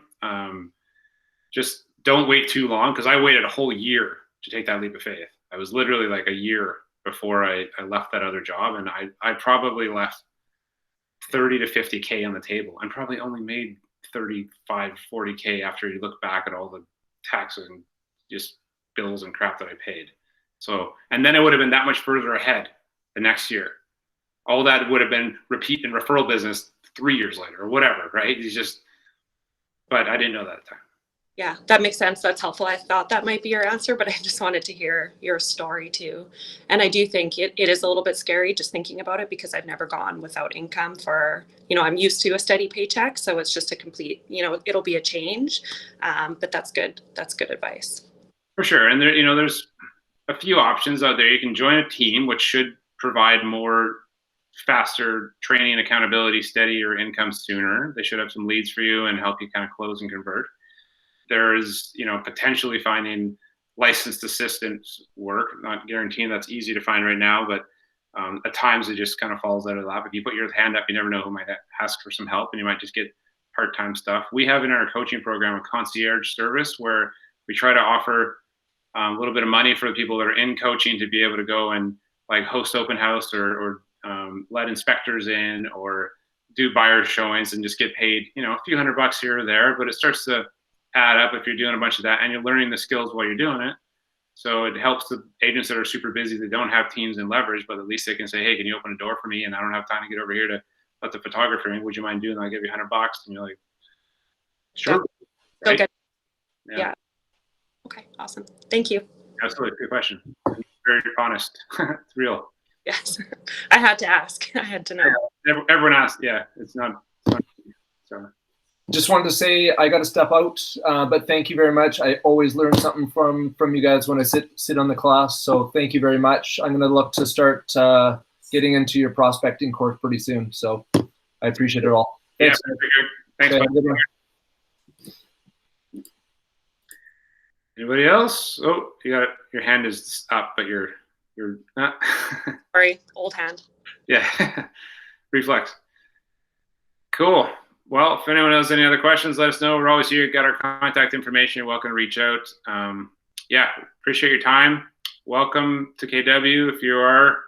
just don't wait too long, because I waited a whole year to take that leap of faith. I was literally like a year before I left that other job, and I probably left 30 to 50K on the table, and probably only made 35, 40K after you look back at all the taxes and just bills and crap that I paid. So, and then it would have been that much further ahead the next year. All that would have been repeat and referral business 3 years later or whatever, right? But I didn't know that at the time. Yeah, that makes sense. That's helpful. I thought that might be your answer, but I just wanted to hear your story too. And I do think it is a little bit scary just thinking about it, because I've never gone without income for, I'm used to a steady paycheck. So it's just a complete, it'll be a change. But that's good. That's good advice. For sure. And there's a few options out there. You can join a team, which should provide more faster training and accountability, steadier income sooner. They should have some leads for you and help you kind of close and convert. There's, potentially finding licensed assistants work, not guaranteeing that's easy to find right now, but at times it just kind of falls out of the lap. If you put your hand up, you never know who might ask for some help, and you might just get part-time stuff. We have in our coaching program a concierge service where we try to offer a little bit of money for the people that are in coaching to be able to go and like host open house or let inspectors in or do buyer showings and just get paid, a few $100 here or there, but it starts to add up if you're doing a bunch of that and you're learning the skills while you're doing it. So it helps the agents that are super busy, that don't have teams and leverage, but at least they can say, hey, can you open a door for me? And I don't have time to get over here to let the photographer in. Would you mind doing that? I'll give you $100. And you're like, sure. Right? Right? Yeah. Okay. Awesome. Thank you. Absolutely. Good question. Very honest. It's real. Yes. I had to ask. I had to know. Everyone asks. Yeah. It's not so. Just wanted to say I got to step out, but thank you very much. I always learn something from you guys when I sit on the class. So thank you very much. I'm going to look to start getting into your prospecting course pretty soon. So I appreciate it all. Thanks. Yeah, thanks. Okay, anybody else? Oh, your hand is up, but you're not. Sorry, old hand. Yeah, reflex. Cool. Well, if anyone has any other questions, let us know. We're always here. Got our contact information. You're welcome to reach out. Yeah, appreciate your time. Welcome to KW. If you are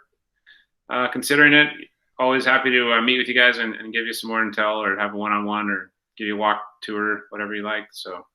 considering it, always happy to meet with you guys and give you some more intel or have a one-on-one or give you a walk tour, whatever you like. So